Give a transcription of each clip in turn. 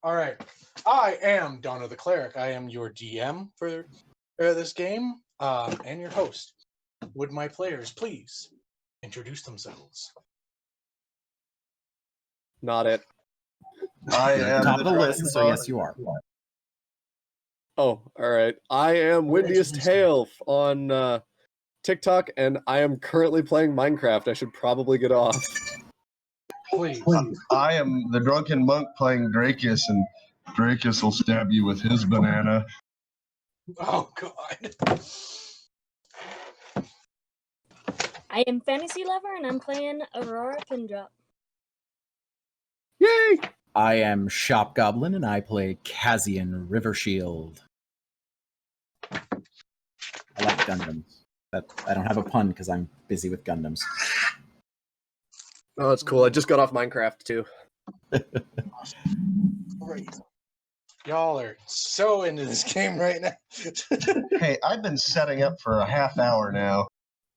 All right. I am Donna the Cleric. I am your DM for this game and your host. Would my players please introduce themselves? Not it. I You're at am the top of the drunken list, so monk. yes, you are. Oh, all right. I am Windiest Hail on TikTok, and I am currently playing Minecraft. I should probably get off. Please. I am the drunken monk playing Drakus, and Drakus will stab you with his banana. Oh, God. I am FntasyLover, and I'm playing Aurora Pindrop. Yay! I am Shop Goblin, and I play Kazian Rivershield. I like Gundams. I don't have a pun because I'm busy with Gundams. Oh, that's cool. I just got off Minecraft, too. Great. Y'all are so into this game right now. Hey, I've been setting up for a half hour now.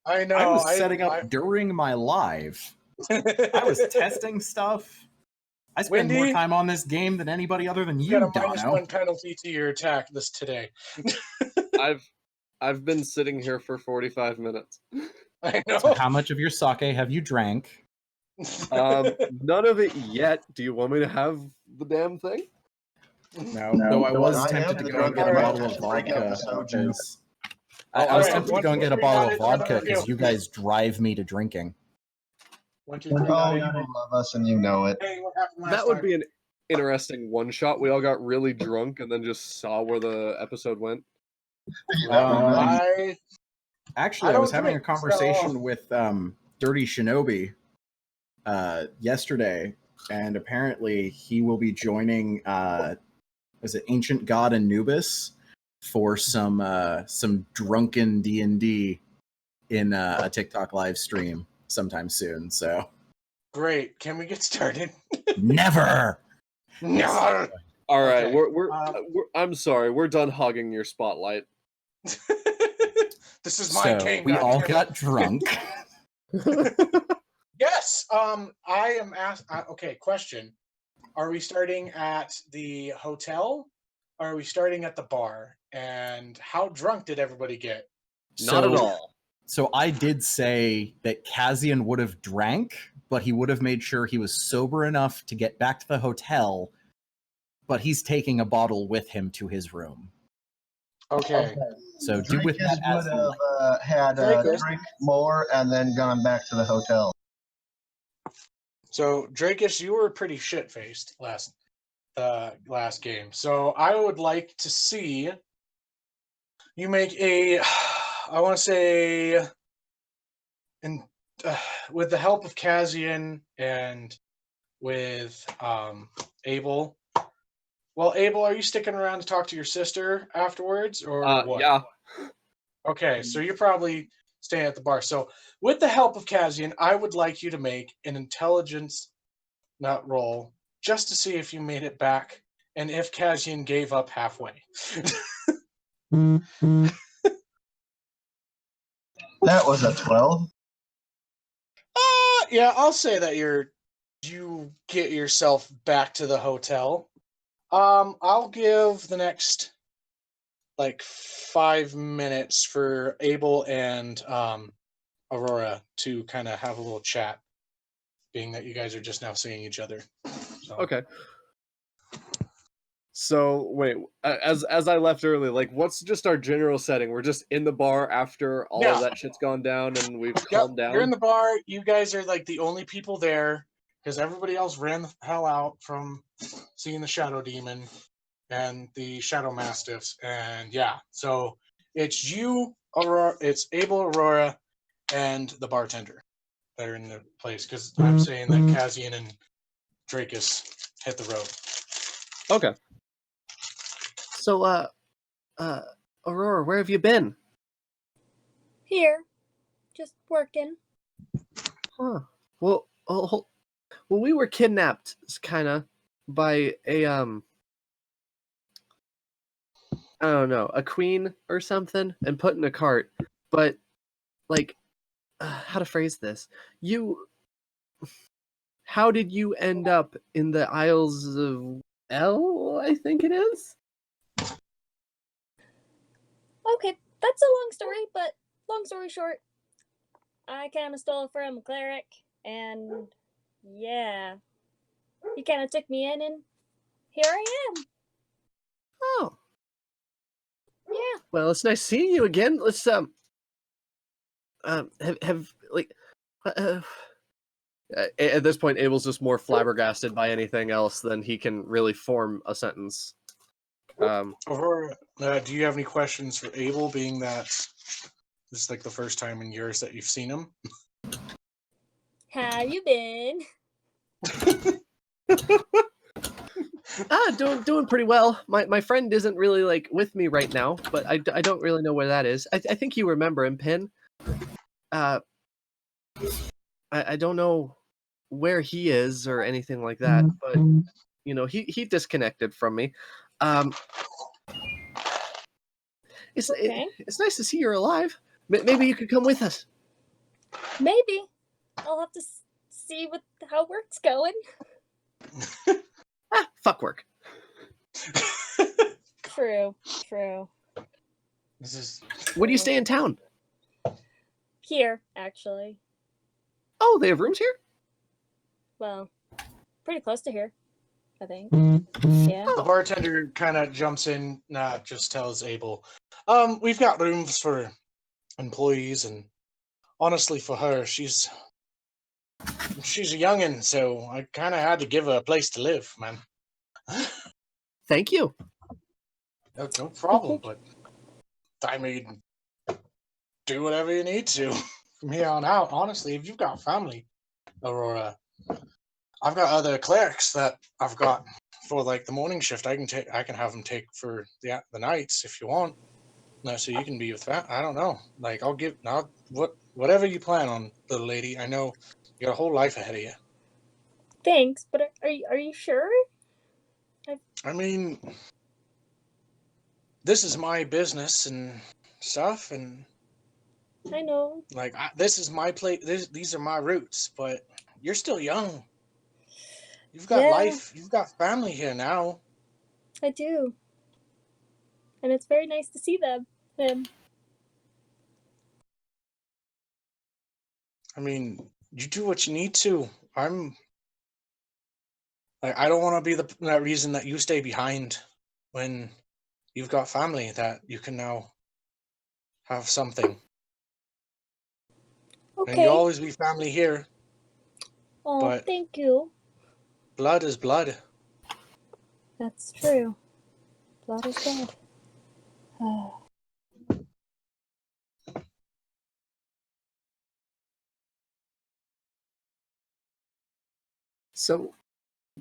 I know. I was setting up during my live. I was testing stuff. I spend more Wendy? time on this game than anybody other than You you, got a -1 Dono. penalty to your attack today. I've been sitting here for 45 minutes. I know. So how much of your sake have you drank? None of it yet. Do you want me to have the damn thing? No, though I was I tempted am to the go and get a drunken bottle monk. of Just break out vodka. the soju. because- Oh, I was alright, tempted to go and get a one, bottle two, of three, got vodka it, because you got it. guys drive me to drinking. 1, 2, 3. Oh, got you it. love us and you know it. Hey, what happened last That would time? be an interesting one-shot. We all got really drunk and then just saw where the episode went. Actually, I I was don't having a drink, conversation so- with Dirty Shinobi yesterday, and apparently he will be joining was it Ancient God Anubis for some drunken D&D in a TikTok live stream sometime soon. So Great. Can we get started? never. No. All right, Okay, we're I'm sorry, we're done hogging your spotlight. This is my So game. we all goddammit. got drunk. Yes. I am asked. Okay. Question: are we starting at the hotel? Or are we starting at the bar? And how drunk did everybody get? Not at all. So I did say that Kazian would have drank, but he would have made sure he was sober enough to get back to the hotel. But he's taking a bottle with him to his room. Okay. So do with that as would you like. have had a Drakus. drink more and then gone back to the hotel. So Drakus, you were pretty shit faced last game. So I would like to see you make a. I want to say, and with the help of Kazian and with Abel. Well, Abel, are you sticking around to talk to your sister afterwards, or what? Yeah. Okay, so you're probably staying at the bar. So, with the help of Kazian, I would like you to make an intelligence nut roll just to see if you made it back and if Kazian gave up halfway. That was a 12. Yeah, I'll say that you get yourself back to the hotel. I'll give the next 5 minutes for Abel and Aurora to kind of have a little chat, being that you guys are just now seeing each other. So. Okay. So wait, as I left early, what's just our general setting? We're just in the bar after all of that shit's gone down and we've calmed down. You're in the bar. You guys are the only people there because everybody else ran the hell out from seeing the Shadow Demon and the Shadow Mastiffs, and so it's you, Aurora. It's Abel, Aurora, and the bartender that are in the place because I'm saying that Kazian and Drakus hit the road. Okay. So, Aurora, where have you been? Here, just working. Huh. Well, we were kidnapped, kind of, by a I don't know, a queen or something, and put in a cart. But, how to phrase this? How did you end up in the Isles of L, I think it is. Okay, that's a long story, but long story short, I kind of stole from a cleric, and yeah, he kind of took me in, and here I am. Oh, Yeah. well, it's nice seeing you again. Let's have like. At this point, Abel's just more flabbergasted by anything else than he can really form a sentence. Aurora, do you have any questions for Abel, being that this is like the first time in years that you've seen him? How you been? Doing pretty well. My friend isn't really like with me right now, but I don't really know where that is. I think you remember him, Pin. I don't know where he is or anything like that, but you know, he disconnected from me. Okay. It's nice to see you're alive. Maybe you could come with us. Maybe. I'll have to see how work's going. Fuck work. True. This is Where do you stay in town? Here, actually. Oh, they have rooms here? Well, pretty close to here, I think. Yeah. the bartender kind of jumps in, just tells Abel, we've got rooms for employees, and honestly, for her, she's a youngin', so I kind of had to give her a place to live, man. Thank you. No problem, but I mean, do whatever you need to from here on out. Honestly, if you've got family, Aurora, I've got other clerics that I've got for like the morning shift. I can have them take for the nights if you want. No, so you can be with that. I don't know. Like whatever you plan on, little lady. I know you got a whole life ahead of you. Thanks, but are you sure? I mean, this is my business and stuff, and I know. like this is my place. These are my roots, but you're still young. You've got life. You've got family here now. I do. And it's very nice to see him. I mean, you do what you need to. I don't want to be that reason that you stay behind when you've got family that you can now have something. Okay. And you'll always be family here. Oh, but thank you. blood is blood. That's true. Blood is blood. So,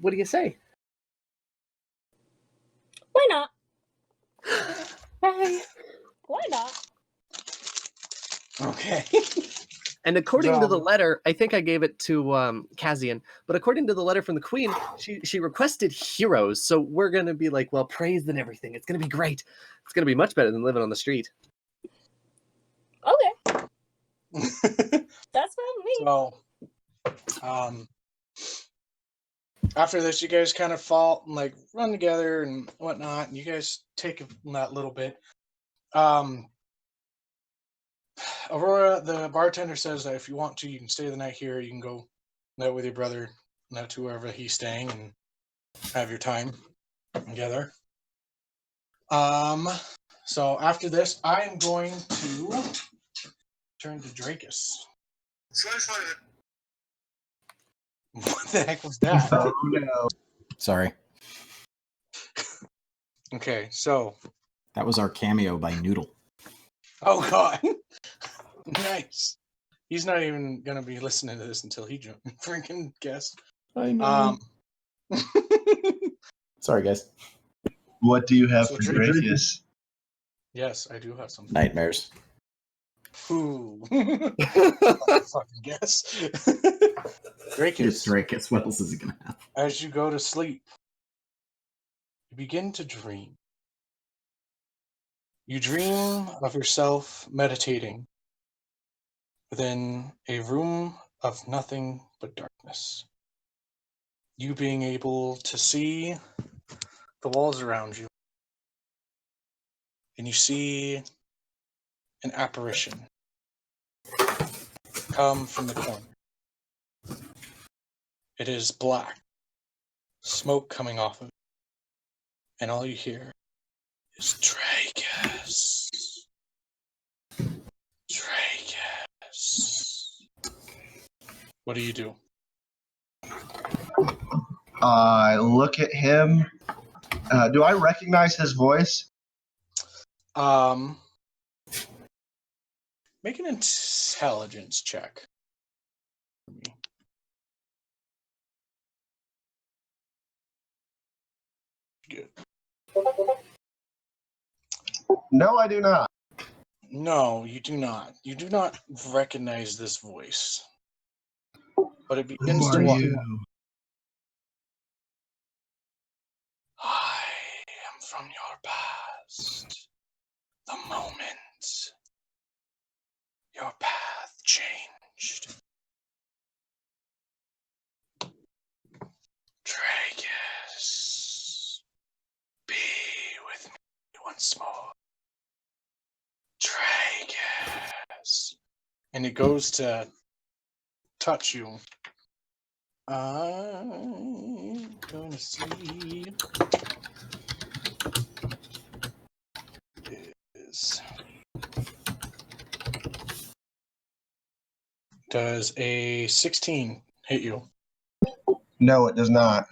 what do you say? Why not? Bye. Why not? Okay. And according to the Dumb. letter, I think I gave it to Kazian, but according to the letter from the queen, she requested heroes. So we're going to be like, well, praised and everything. It's going to be great. It's going to be much better than living on the street. Okay. That's fine with me. So, after this, you guys kind of fall and like run together and whatnot, and you guys take that little bit. Aurora, the bartender says that if you want to, you can stay the night here. You can go out with your brother, out to wherever he's staying, and have your time together. So after this, I am going to turn to Drakus. What the heck was that? Oh no. Sorry. Okay, so. That was our cameo by Noodle. Oh god. Nice. He's not even gonna be listening to this until he freaking guessed. I know. Sorry, guys. What do you have So for Drakus- Drakus? Yes, I do have something. Nightmares. Ooh. Fucking guess. Drakus, It's Drakus. What else is he gonna have? as you go to sleep, you begin to dream. You dream of yourself meditating within a room of nothing but darkness. You being able to see the walls around you, and you see an apparition come from the corner. It is black, smoke coming off of it, and all you hear is Dragus. Dragus. What do you do? I look at him. Do I recognize his voice? Make an intelligence check. Good. No, I do not. No, you do not. You do not recognize this voice. But it begins Who to are walk. you? I am from your past. The moment your path changed. Dragus, be with me once more. Dragus. And it goes to touch you. I'm gonna see. Is does a 16 hit you? No, it does not.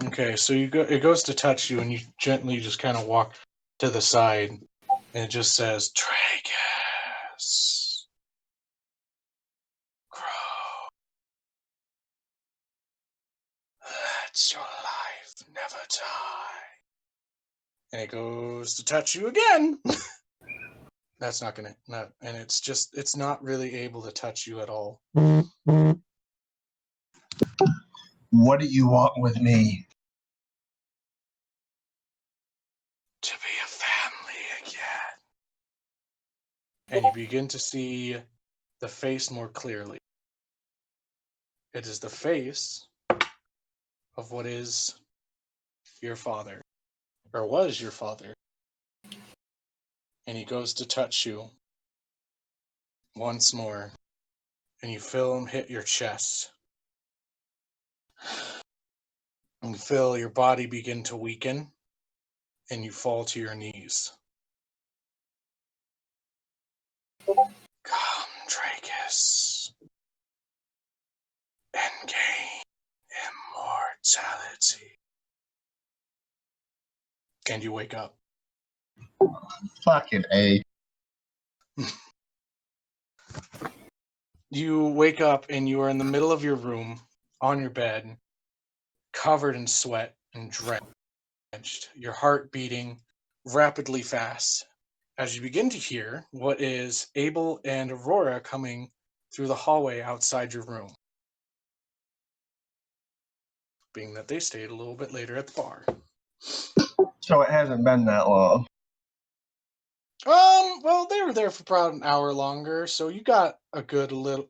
Okay, so you go. It goes to touch you, and you gently just kind of walk to the side, and it just says Dragus. Grow. Let your life never die. And it goes to touch you again. That's not gonna and it's not really able to touch you at all. What do you want with me? To be a family again. And you begin to see the face more clearly. It is the face of what is your father, or was your father. And he goes to touch you once more, and you feel him hit your chest. And you feel your body begin to weaken, and you fall to your knees. Come, Dragus, and gain immortality. And you wake up. Fucking A. You wake up and you are in the middle of your room, on your bed, covered in sweat and drenched, your heart beating rapidly fast, as you begin to hear what is Abel and Aurora coming through the hallway outside your room, being that they stayed a little bit later at the bar. So it hasn't been that long. Well, they were there for about an hour longer, so you got a good little,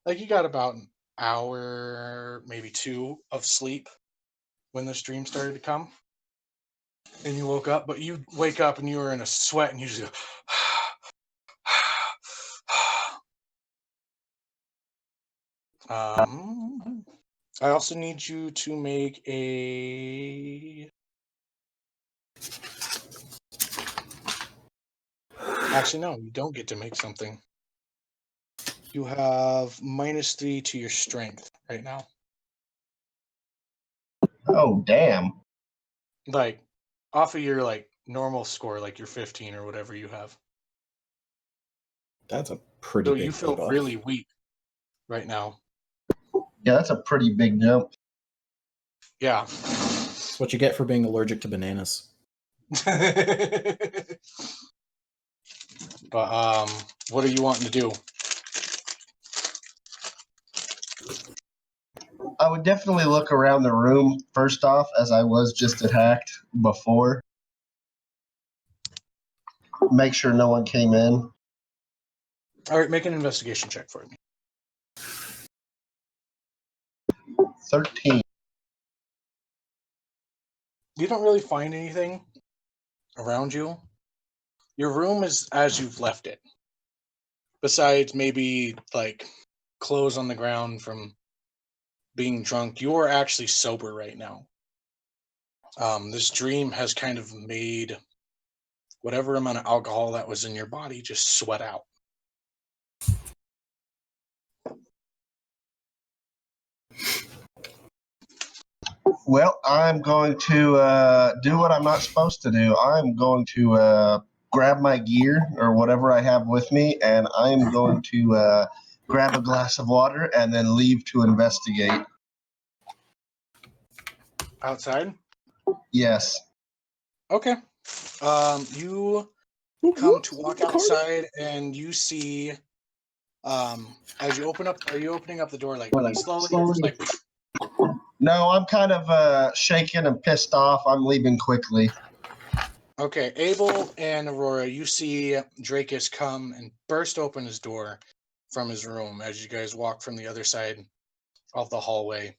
you got about an hour, maybe 2 of sleep when the stream started to come. And you woke up, but you wake up and you were in a sweat and you just go, I also need you to make a... Actually, no, you don't get to make something. You have -3 to your strength right now. Oh, damn. Off of your, normal score, your 15 or whatever you have. That's a pretty So big you feel debuff. really weak right now. Yeah, that's a pretty big jump. Yeah. That's what you get for being allergic to bananas. But what are you wanting to do? I would definitely look around the room first off, as I was just attacked before. Make sure no one came in. All right, make an investigation check for me. 13. you don't really find anything around you. Your room is as you've left it. Besides maybe like clothes on the ground from being drunk, you are actually sober right now. This dream has kind of made whatever amount of alcohol that was in your body just sweat out. Well, I'm going to do what I'm not supposed to do. I'm going to grab my gear or whatever I have with me, and I'm going to grab a glass of water and then leave to investigate. Outside? Yes. Okay. You come to walk outside and you see as you open up, are you opening up the door like really slowly or just like No, I'm kind of shaken and pissed off. I'm leaving quickly. Okay, Abel and Aurora, you see Dracus come and burst open his door from his room as you guys walk from the other side of the hallway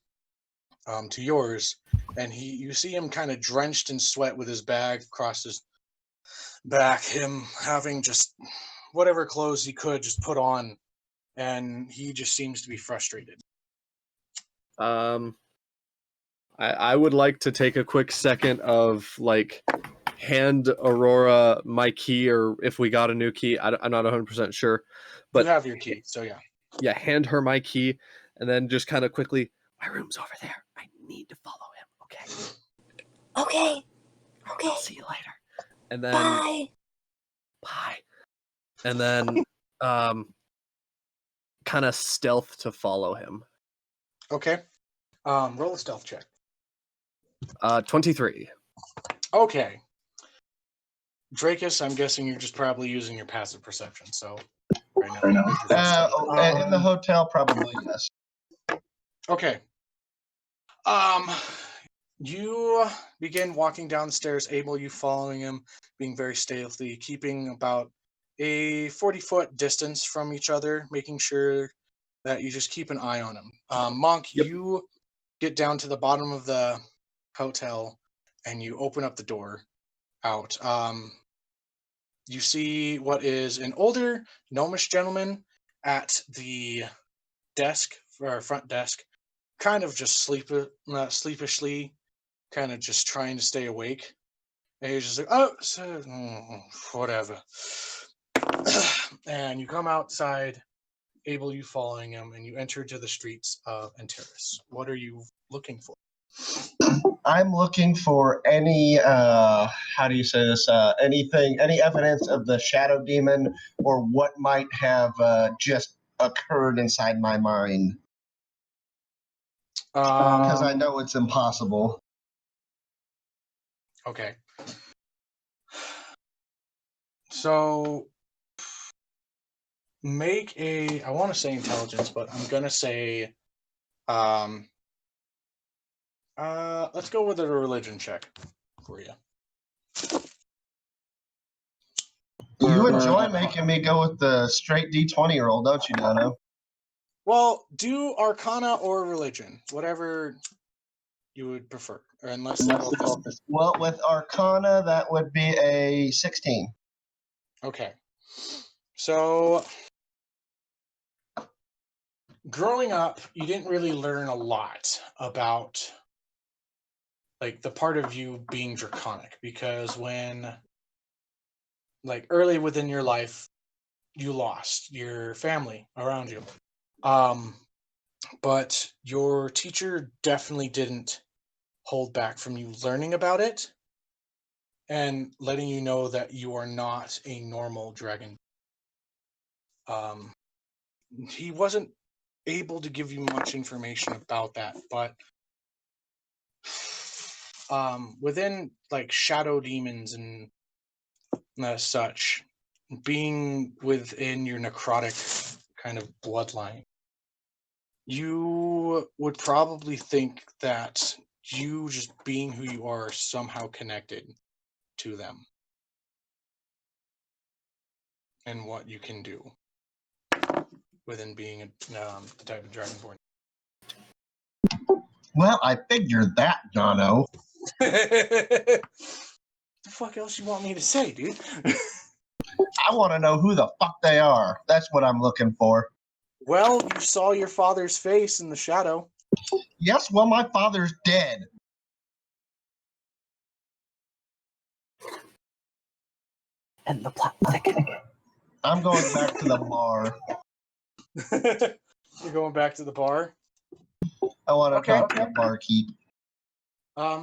to yours, and you see him kind of drenched in sweat with his bag across his back, him having just whatever clothes he could just put on, and he just seems to be frustrated. I would like to take a quick second of like hand Aurora my key, or if we got a new key, I'm not 100% sure, but you have your key, so yeah, hand her my key, and then just kind of quickly, my room's over there. I need to follow him. Okay. I'll see you later. And then Bye. And then kind of stealth to follow him. Okay. Roll a stealth check. 23. Okay. Dracus, I'm guessing you're just probably using your passive perception, so right now. In the hotel, probably yes. Okay. You begin walking down the stairs, Abel, you following him, being very stealthy, keeping about a 40-foot distance from each other, making sure that you just keep an eye on him. Monk, Yep. You get down to the bottom of the hotel and you open up the door out. You see what is an older gnomish gentleman at the desk, or front desk, kind of just sleepishly, kind of just trying to stay awake. And he's just like, oh, whatever. And you come outside, Abel, you following him, and you enter to the streets of Antares. What are you looking for? I'm looking for any, how do you say this, any evidence of the shadow demon or what might have just occurred inside my mind. Because I know it's impossible. Okay. So, make I want to say intelligence, but I'm going to say, let's go with a religion check for you. You enjoy making me go with the straight D20 roll, don't you, Dono? Well, do Arcana or religion, whatever you would prefer, or unless they both. Well, with Arcana, that would be a 16. Okay. So, growing up, you didn't really learn a lot about like the part of you being draconic, because when like early within your life, you lost your family around you. But your teacher definitely didn't hold back from you learning about it and letting you know that you are not a normal dragon. He wasn't able to give you much information about that, but within like shadow demons and such, being within your necrotic kind of bloodline, you would probably think that you just being who you are somehow connected to them and what you can do within being the type of dragonborn. Well, I figured that, Dono. The fuck else you want me to say, dude? I want to know who the fuck they are. That's what I'm looking for. Well, you saw your father's face in the shadow. Yes, well, my father's dead. And the plot thickening. I'm going back to the bar. You're going back to the bar? I want to Okay. talk to the barkeep.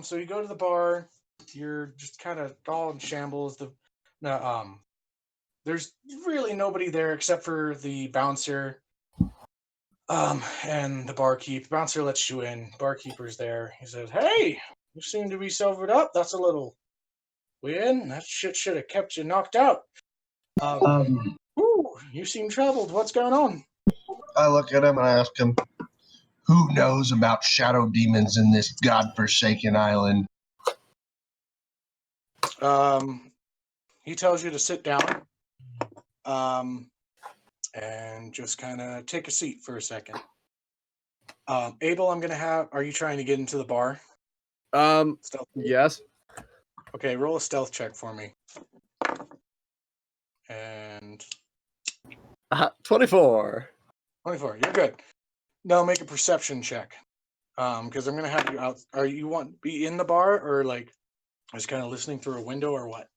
So you go to the bar. You're just kind of all in shambles. There's really nobody there except for the bouncer. And the barkeep. The bouncer lets you in. Barkeeper's there. He says, "Hey, you seem to be sobered up. That's a little weird. That shit should have kept you knocked out. Ooh, you seem troubled. What's going on?" I look at him and I ask him, who knows about shadow demons in this godforsaken island? He tells you to sit down. And just kind of take a seat for a second. Abel, are you trying to get into the bar? Stealth. Yes. Okay, roll a stealth check for me. And 24. 24, you're good. Now make a perception check. Because I'm gonna have you out. You want to be in the bar or like just kind of listening through a window or what?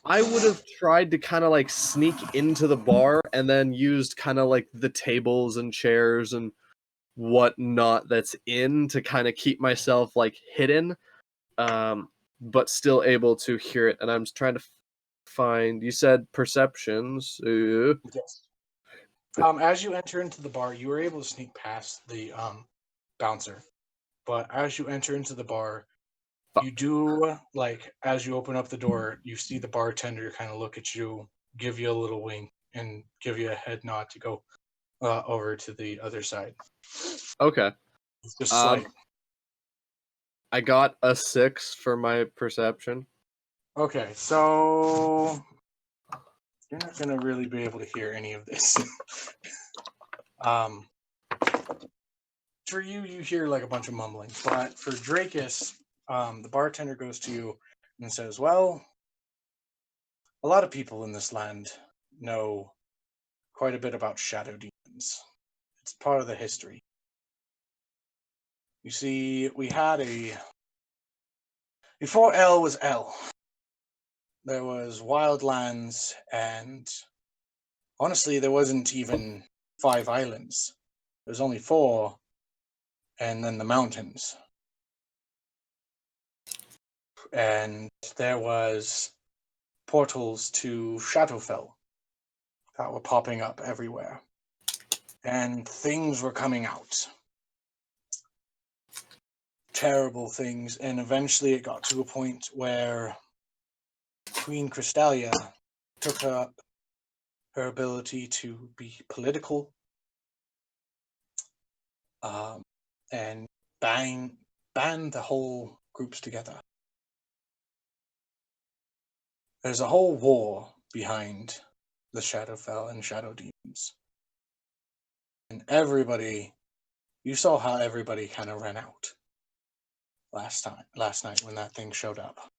I would have tried to kind of like sneak into the bar and then used kind of like the tables and chairs and whatnot that's in to kind of keep myself like hidden, but still able to hear it. And I'm just trying to find. You said perceptions. Yes. As you enter into the bar, you were able to sneak past the bouncer, but as you enter into the bar, you do, like, as you open up the door, you see the bartender kind of look at you, give you a little wink, and give you a head nod to go over to the other side. Okay. Just like, I got a 6 for my perception. okay, so you're not going to really be able to hear any of this. For you hear like a bunch of mumbling, but for Drakus, the bartender goes to you and says, "Well, a lot of people in this land know quite a bit about shadow demons. It's part of the history. You see, we had before L was L, there was wildlands, and honestly, there wasn't even 5 islands. There's only 4, and then the mountains. And there was portals to Shadowfell that were popping up everywhere. And things were coming out. Terrible things. And eventually it got to a point where Queen Crystalia took up her ability to be political and banned the whole groups together. There's a whole war behind the Shadowfell and Shadow Demons. And you saw how everybody kind of ran out last night when that thing showed up.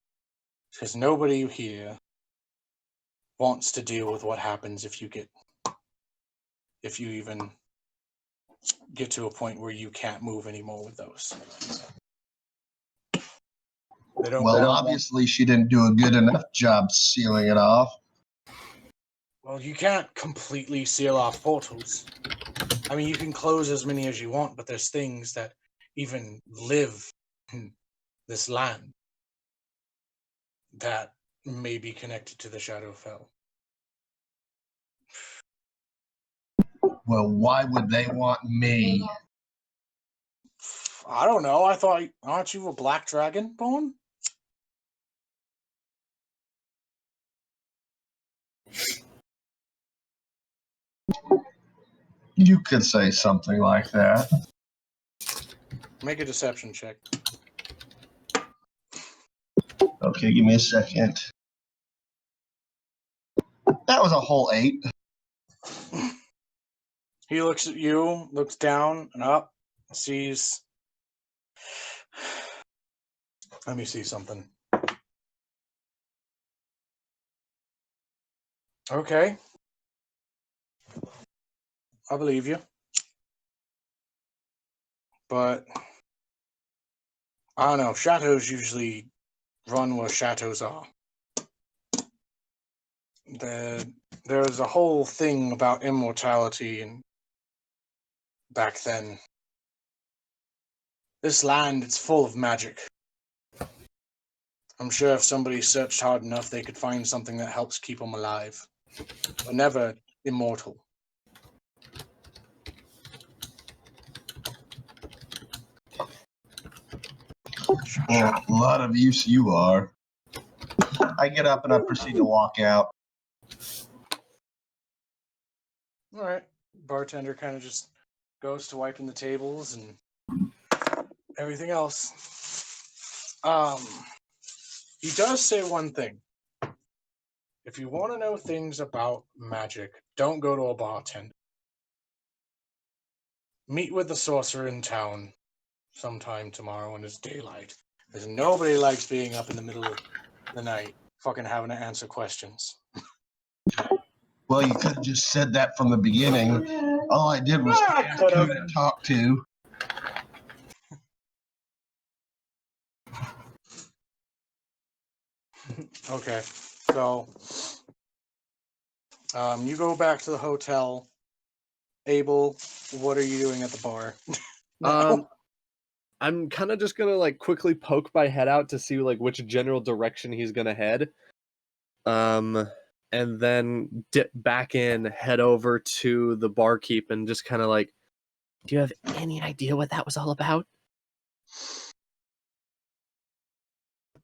Because nobody here wants to deal with what happens if you even get to a point where you can't move anymore with those. Well, obviously she didn't do a good enough job sealing it off. Well, you can't completely seal off portals. I mean, you can close as many as you want, but there's things that even live in this land that may be connected to the Shadowfell. Well, why would they want me? I don't know. Aren't you a black dragon born? You could say something like that. Make a deception check. Okay, give me a second. That was a whole 8. He looks at you, looks down and up, sees Let me see something. Okay. I believe you. But I don't know. Chateaus usually run where chateaus are. There's a whole thing about immortality and back then. This land, it's full of magic. I'm sure if somebody searched hard enough, they could find something that helps keep them alive. But never immortal. Yeah, a lot of use you are. I get up and I proceed to walk out. All right. Bartender kind of just goes to wiping the tables and everything else. He does say one thing. If you want to know things about magic, don't go to a bartender. Meet with the sorcerer in town sometime tomorrow when it's daylight. Because nobody likes being up in the middle of the night, fucking having to answer questions. Well, you could have just said that from the beginning. All I did was I ask could've. who to talk to. Okay, so you go back to the hotel. Abel, what are you doing at the bar? now? I'm kind of just gonna like quickly poke my head out to see like which general direction he's gonna head. And then dip back in, head over to the barkeep, and just kind of like, do you have any idea what that was all about?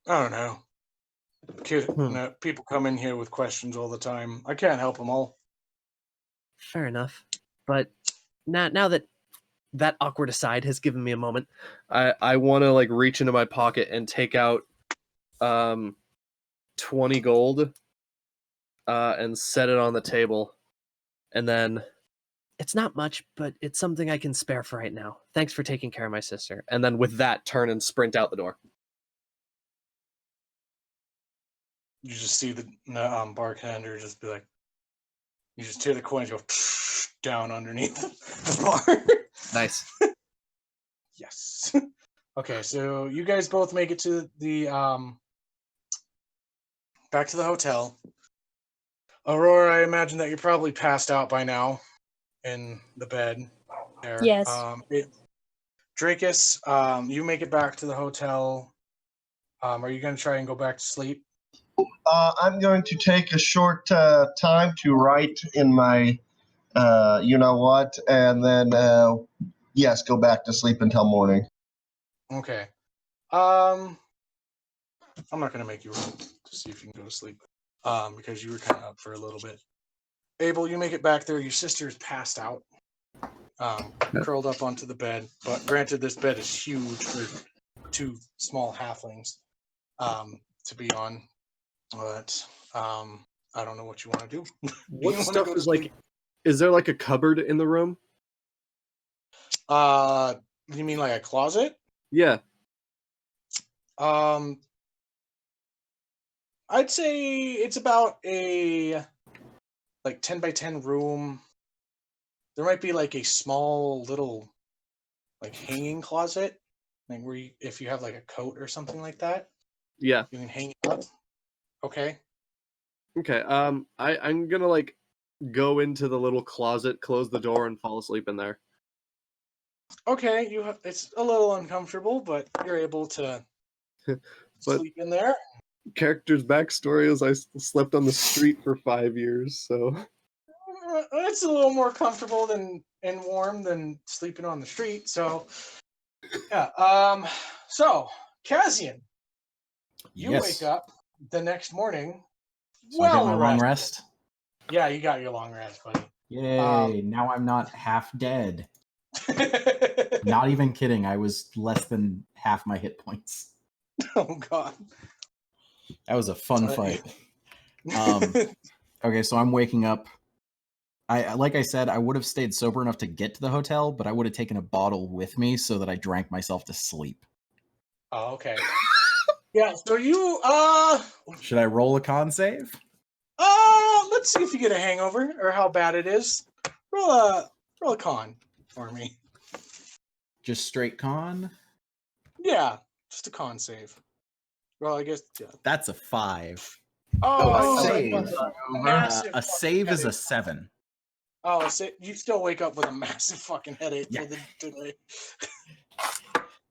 I don't know. People come in here with questions all the time. I can't help them all. Fair enough. But now that that awkward aside has given me a moment, I want to like reach into my pocket and take out 20 gold and set it on the table. And then, it's not much, but it's something I can spare for right now. Thanks for taking care of my sister. And then with that, turn and sprint out the door. You just see the bartender just be like, you just hear the coins go down underneath the bar. Nice. Yes. Okay, so you guys both make it to the back to the hotel. Aurora, I imagine that you're probably passed out by now in the bed there. Yes. Dracus, you make it back to the hotel. Are you going to try and go back to sleep? I'm going to take a short time to write in my, you know what, and then, yes, go back to sleep until morning. Okay. I'm not going to make you roll to see if you can go to sleep because you were kind of up for a little bit. Abel, you make it back there. Your sister is passed out, curled up onto the bed. But granted, this bed is huge for two small halflings to be on. But I don't know what you want to do. What wanna stuff go is to like? sleep? Is there like a cupboard in the room? You mean like a closet? Yeah. I'd say it's about a like 10 by 10 room. There might be like a small little like hanging closet, like where you, if you have like a coat or something like that, Yeah. you can hang it up. Okay. Okay. I'm gonna like go into the little closet, close the door, and fall asleep in there. Okay, it's a little uncomfortable, but you're able to But sleep in there. character's backstory is I slept on the street for 5 years, so It's a little more comfortable and warm than sleeping on the street. So, yeah. So, Kazian, you Yes. wake up the next morning. So I get my long rested. rest. Yeah, you got your long rest, buddy. Yay! Now I'm not half dead. Not even kidding. I was less than half my hit points. Oh God. That was a fun fight. Okay, so I'm waking up. Like I said, I would have stayed sober enough to get to the hotel, but I would have taken a bottle with me so that I drank myself to sleep. Oh, okay. Yeah, so you Should I roll a con save? let's see if you get a hangover or how bad it is. Roll a con for me. Just straight con? Yeah, just a con save. Well, I guess yeah. That's a 5. Oh, a I save. like massive A save is a headache. 7. Oh, so you still wake up with a massive fucking headache Yeah. for the today.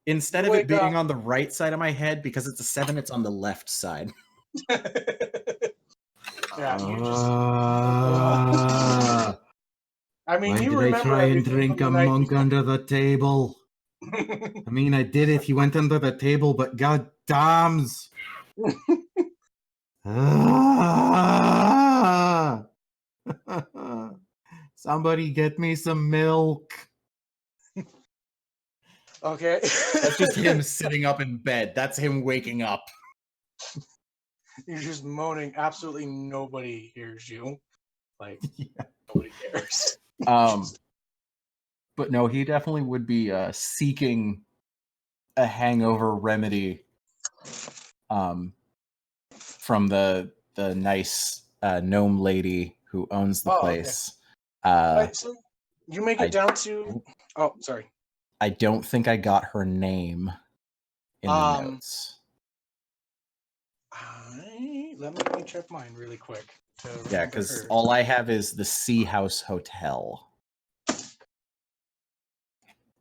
Instead You of it wake being up- on the right side of my head, because it's a 7, it's on the left side. Yeah, you just. I mean, Why you did I remember try and everything drink from a the night monk under the table? I mean, I did it. He went under the table, but god dams. Ah! Somebody get me some milk. Okay. That's just him sitting up in bed. That's him waking up. You're just moaning. Absolutely nobody hears you. Like Yeah. nobody cares. But no, he definitely would be seeking a hangover remedy from the nice gnome lady who owns the Oh, okay. place. Alright, so you make it I- down to. Oh, sorry. I don't think I got her name in the notes. Let me check mine really quick. Yeah, because all I have is the Sea House Hotel.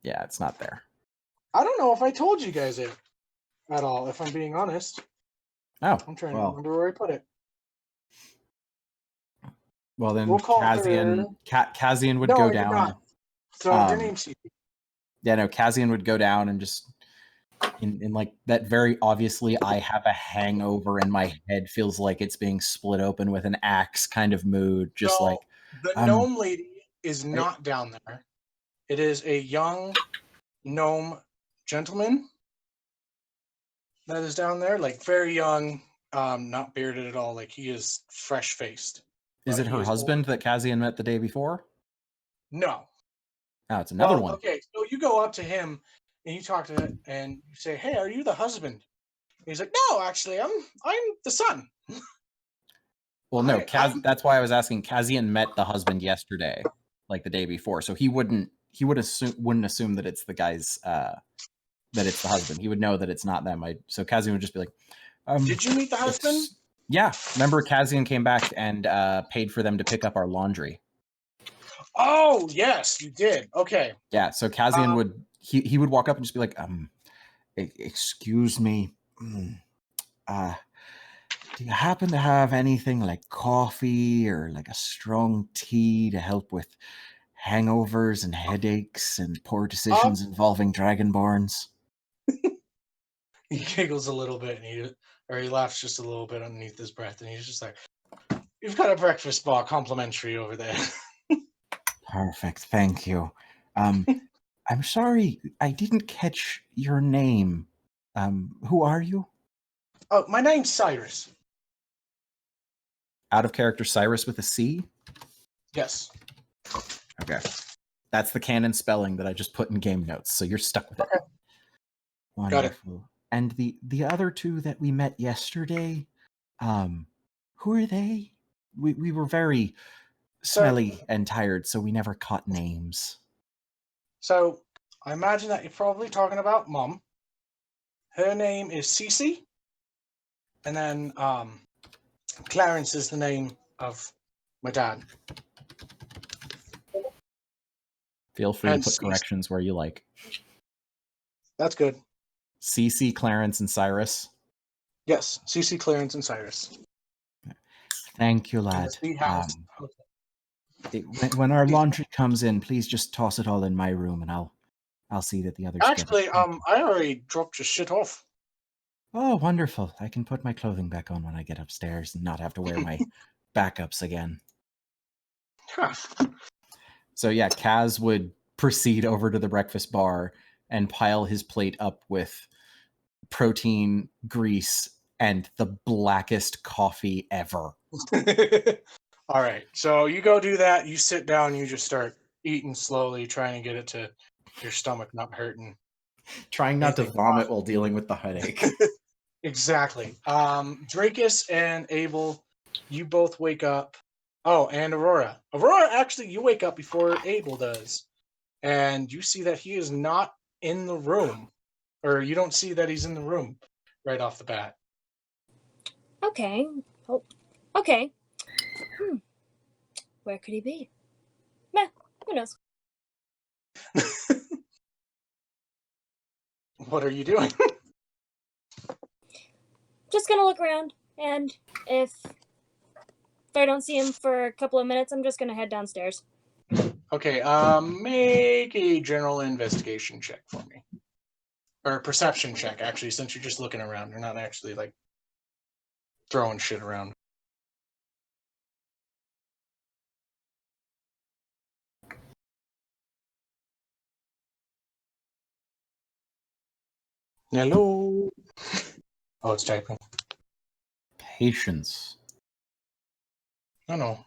Yeah, it's not there. I don't know if I told you guys it at all, if I'm being honest. Oh, I'm trying to well, remember where I put it. well then We'll call Kazian would No, go I did down. not. So your name's Cece. Yeah, no, Kazian would go down and just in like that very obviously I have a hangover and my head feels like it's being split open with an axe kind of mood. Just No, like the gnome lady is not down there. It is a young gnome gentleman that is down there, like very young, not bearded at all. Like he is fresh faced. is it her husband that Kazian met the day before? No. Oh, it's another one. Okay, so you go up to him and you talk to him and you say, "Hey, are you the husband?" And he's like, "No, actually, I'm the son." Well, no, I'm- that's why I was asking. Kazian met the husband yesterday, like the day before, so he wouldn't assume that it's the guy's that it's the husband. He would know that it's not them. So Kazian would just be like, Did you meet the husband? Yeah, remember Kazian came back and paid for them to pick up our laundry. Oh, yes, you did. Okay. Yeah, so Kazian would he would walk up and just be like, excuse me, do you happen to have anything like coffee or like a strong tea to help with hangovers and headaches and poor decisions involving dragonborns? He giggles a little bit and he laughs just a little bit underneath his breath and he's just like, "You've got a breakfast bar complimentary over there." Perfect, thank you. I'm sorry, I didn't catch your name. Who are you? Oh, my name's Cyrus. Out of character Cyrus with a C? Yes. Okay. That's the canon spelling that I just put in game notes, so you're stuck with it. Okay. Wonderful. Got it. And the other two that we met yesterday, who are they? We were very smelly and tired, so we never caught names. So I imagine that you're probably talking about Mom. Her name is Cece. And then Clarence is the name of my dad. Feel free And to put Cece. corrections where you like. That's good. Cece, Clarence, and Cyrus. Yes, Cece, Clarence, and Cyrus. Thank you, And lad. the Sea House. When our laundry comes in, please just toss it all in my room, and I'll see that the others Actually, get it. I already dropped your shit off. Oh, wonderful. I can put my clothing back on when I get upstairs and not have to wear my backups again. Huh. So yeah, Kaz would proceed over to the breakfast bar and pile his plate up with protein, grease, and the blackest coffee ever. All right, so you go do that. You sit down. You just start eating slowly, trying to get it to your stomach not hurting. Trying not to Anything vomit while dealing with the headache. Exactly. Drakus and Abel, you both wake up. Oh, and Aurora. Aurora, actually, you wake up before Abel does. And you see that he is not in the room. Or you don't see that he's in the room right off the bat. Okay. Oh, okay. Where could he be? Meh, who knows? What are you doing? Just gonna look around, and if I don't see him for a couple of minutes, I'm just gonna head downstairs. Okay, make a general investigation check for me. Or a perception check, actually, since you're just looking around. You're not actually, like, throwing shit around. Hello? Oh, it's typing. Patience. Oh, no.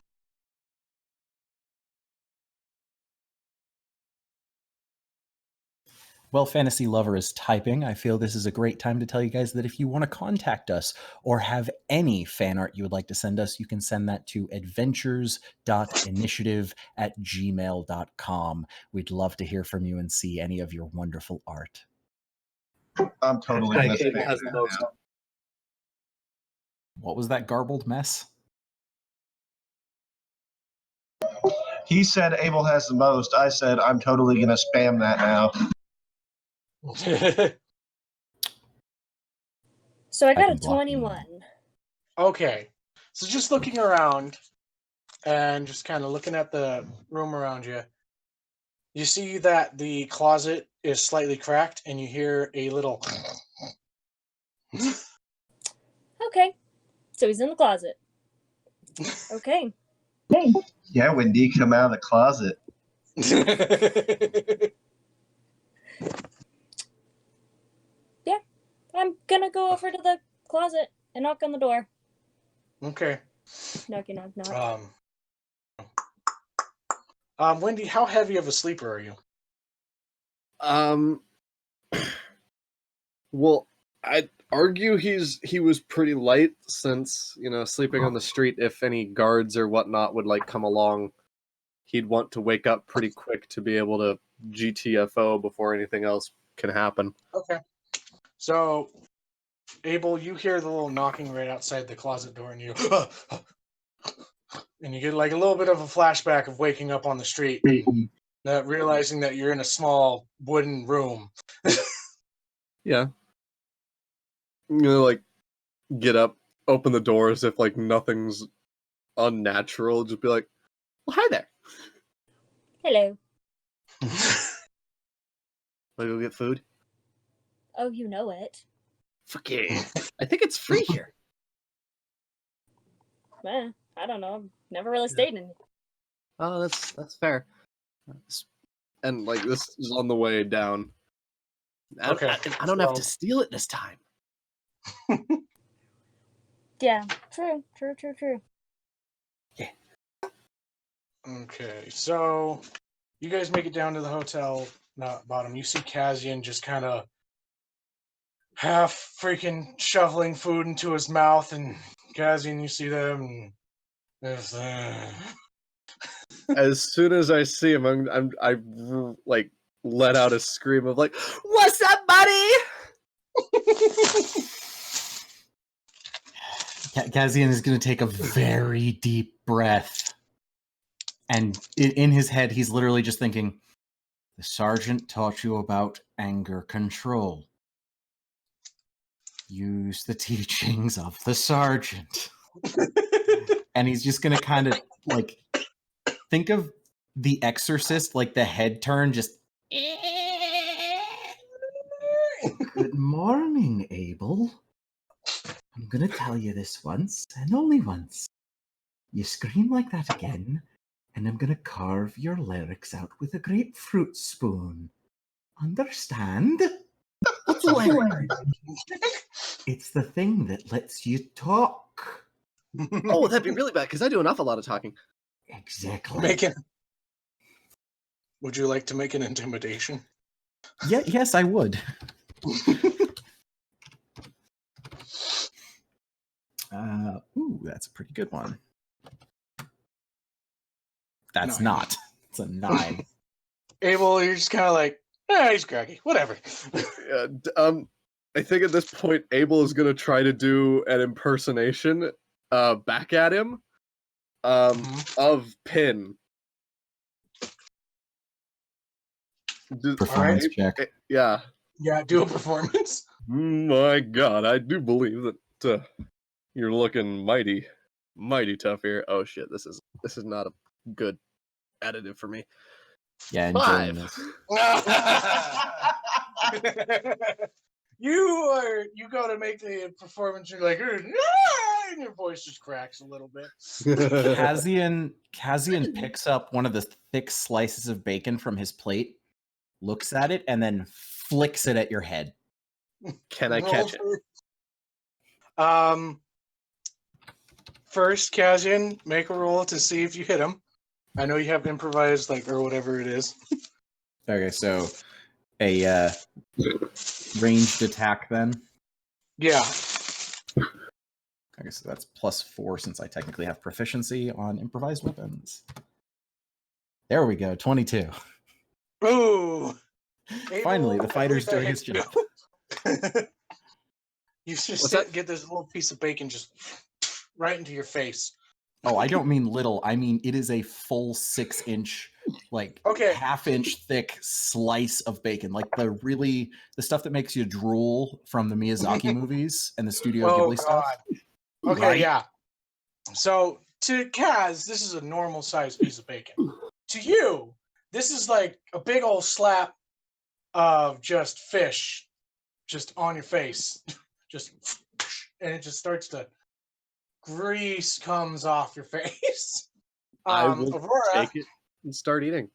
Well, Fantasy Lover is typing. I feel this is a great time to tell you guys that if you want to contact us or have any fan art you would like to send us, you can send that to adventures.initiative@gmail.com. We'd love to hear from you and see any of your wonderful art. I'm totally Hashtag gonna Abel spam has the that most. now. What was that garbled mess? He said Abel has the most. I said I'm totally gonna spam that now. So I got a can block you. 21. Okay. So just looking around and just kind of looking at the room around you, you see that the closet is slightly cracked and you hear a little... Okay. So he's in the closet. Okay. Yeah, when D come out of the closet. Yeah. I'm gonna go over to the closet and knock on the door. Okay. Knocky knock knock. Wendy, how heavy of a sleeper are you? Well, I'd argue he was pretty light since, sleeping on the street, if any guards or whatnot would like come along, he'd want to wake up pretty quick to be able to GTFO before anything else can happen. Okay. So, Abel, you hear the little knocking right outside the closet door and you and you get like a little bit of a flashback of waking up on the street, realizing that you're in a small wooden room. Yeah. Like, get up, open the door as if, like, nothing's unnatural. Just be like, well, hi there. Hello. Want to go get food? Oh, you know it. Fuck yeah. I think it's free here. I don't know. I've never really stayed in. Oh, that's fair. And, like, this is on the way down. Okay. I don't have to steal it this time. Yeah. True. Yeah. Okay, so you guys make it down to the hotel bottom. You see Kazian just kind of half freaking shoveling food into his mouth, and Kazian, you see them. And As soon as I see him, I like let out a scream of like, "What's up, buddy?" Kazian is going to take a very deep breath. And in his head, he's literally just thinking, the sergeant taught you about anger control. Use the teachings of the sergeant. And he's just going to kind of, like, think of The Exorcist, like the head turn, just... Good morning, Abel. I'm going to tell you this once, and only once. You scream like that again, and I'm going to carve your lyrics out with a grapefruit spoon. Understand? What's a lyric? It's the thing that lets you talk. Oh, that'd be really bad because I do an awful lot of talking. Exactly. Would you like to make an intimidation? Yeah, yes, I would. Ooh, that's a pretty good one. That's 9. not. It's a 9. Abel, you're just kind of like, he's groggy. Whatever. Yeah, I think at this point, Abel is gonna try to do an impersonation, back at him, of Pin. Performance check. Yeah. Yeah, do a performance. My God, I do believe that you're looking mighty tough here. Oh shit, this is not a good additive for me. Yeah, enjoying 5. this. You go to make the performance, you're like, and your voice just cracks a little bit. Kazian picks up one of the thick slices of bacon from his plate, looks at it, and then flicks it at your head. Can I catch it? First, Kazian, make a roll to see if you hit him. I know you have improvised, or whatever it is. Okay, so a ranged attack then. Yeah. Okay, so that's +4 since I technically have proficiency on improvised weapons. There we go, 22. Ooh. Finally, Abel, the fighter's I believe doing his that job. hits you. You just get this little piece of bacon just right into your face. Oh, I don't mean little. I mean it is a full 6-inch, half-inch thick slice of bacon, like the stuff that makes you drool from the Miyazaki movies and the Studio Ghibli stuff. Okay, right? Yeah. So to Kaz, this is a normal sized piece of bacon. To you, this is like a big old slap of just fish, just on your face, and it just starts to grease comes off your face. I will Aurora, take it and start eating.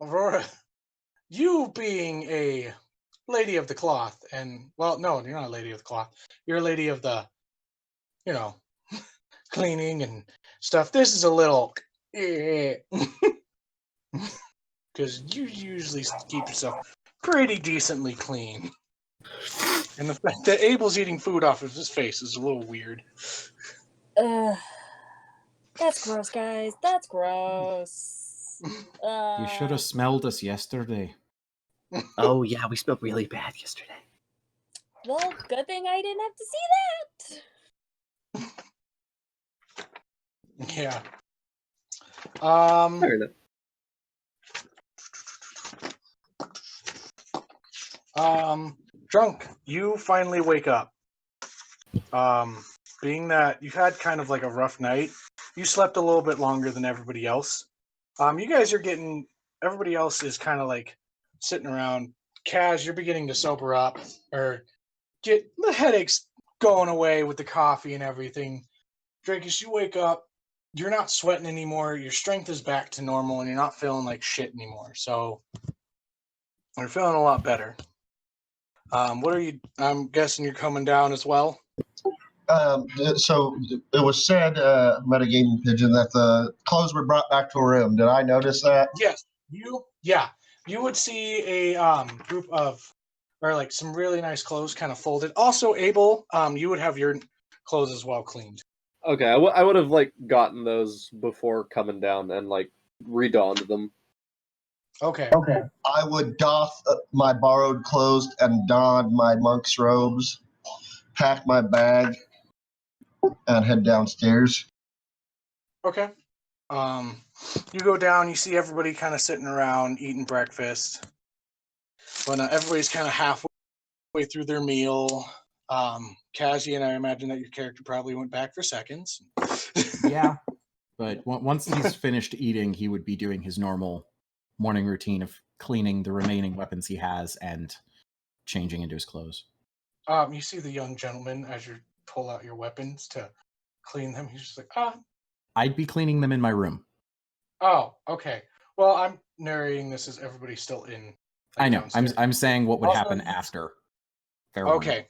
Aurora, you being a lady of the cloth, and well, no, you're not a lady of the cloth. You're a lady of the, cleaning and stuff. This is a little, because you usually keep yourself pretty decently clean. And the fact that Abel's eating food off of his face is a little weird. That's gross, guys. That's gross. You should have smelled us yesterday. Oh yeah, we smelled really bad yesterday. Well, good thing I didn't have to see that. Yeah. Fair enough. Drunk, you finally wake up. Being that you've had kind of like a rough night, you slept a little bit longer than everybody else. You guys are getting, everybody else is kind of like sitting around. Kaz, you're beginning to sober up or get the headaches going away with the coffee and everything. Drake, as you wake up, you're not sweating anymore. Your strength is back to normal and you're not feeling like shit anymore. So you're feeling a lot better. What are you, I'm guessing you're coming down as well? So it was said, Metagaming Pigeon, that the clothes were brought back to a room. Did I notice that? Yes. You would see a group of, or like some really nice clothes kind of folded. Also, Abel, you would have your clothes as well cleaned. Okay, I would have gotten those before coming down and redonned them. Okay. I would doff my borrowed clothes and don my monk's robes, pack my bag, and head downstairs. Okay. You go down, you see everybody kind of sitting around eating breakfast. But everybody's kind of halfway through their meal. Kazi and I imagine that your character probably went back for seconds. Yeah, but once he's finished eating, he would be doing his normal morning routine of cleaning the remaining weapons he has and changing into his clothes. You see the young gentleman as you pull out your weapons to clean them. He's just like, I'd be cleaning them in my room. Oh, okay. Well, I'm narrating this as everybody's still in. I know. Downstairs. I'm saying what would Also, happen after. Fair warning. Okay.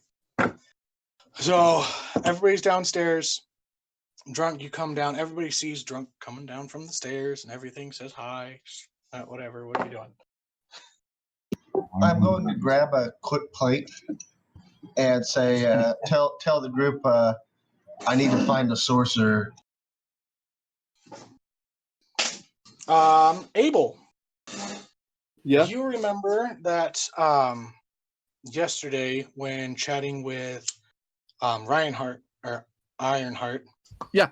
So everybody's downstairs. Drunk, you come down. Everybody sees Drunk coming down from the stairs, and everything says hi. Whatever. What are you doing? I'm going to grab a quick plate and say, tell the group, I need to find the sorcerer. Abel. Yeah. You remember that yesterday when chatting with Ryanheart or Ironheart? Yeah.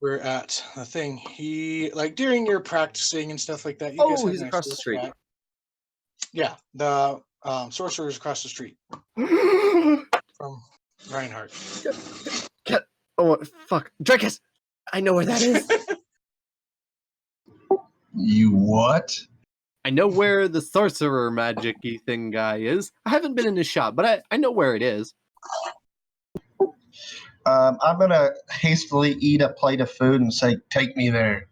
We're at the thing. He during your practicing and stuff like that. You guys Oh, had he's a nice across the little street. chat. Yeah, the sorcerer's across the street from Reinhardt. Oh, fuck. Drakus! I know where that is. You what? I know where the sorcerer magic-y thing guy is. I haven't been in his shop, but I know where it is. I'm going to hastily eat a plate of food and say, take me there.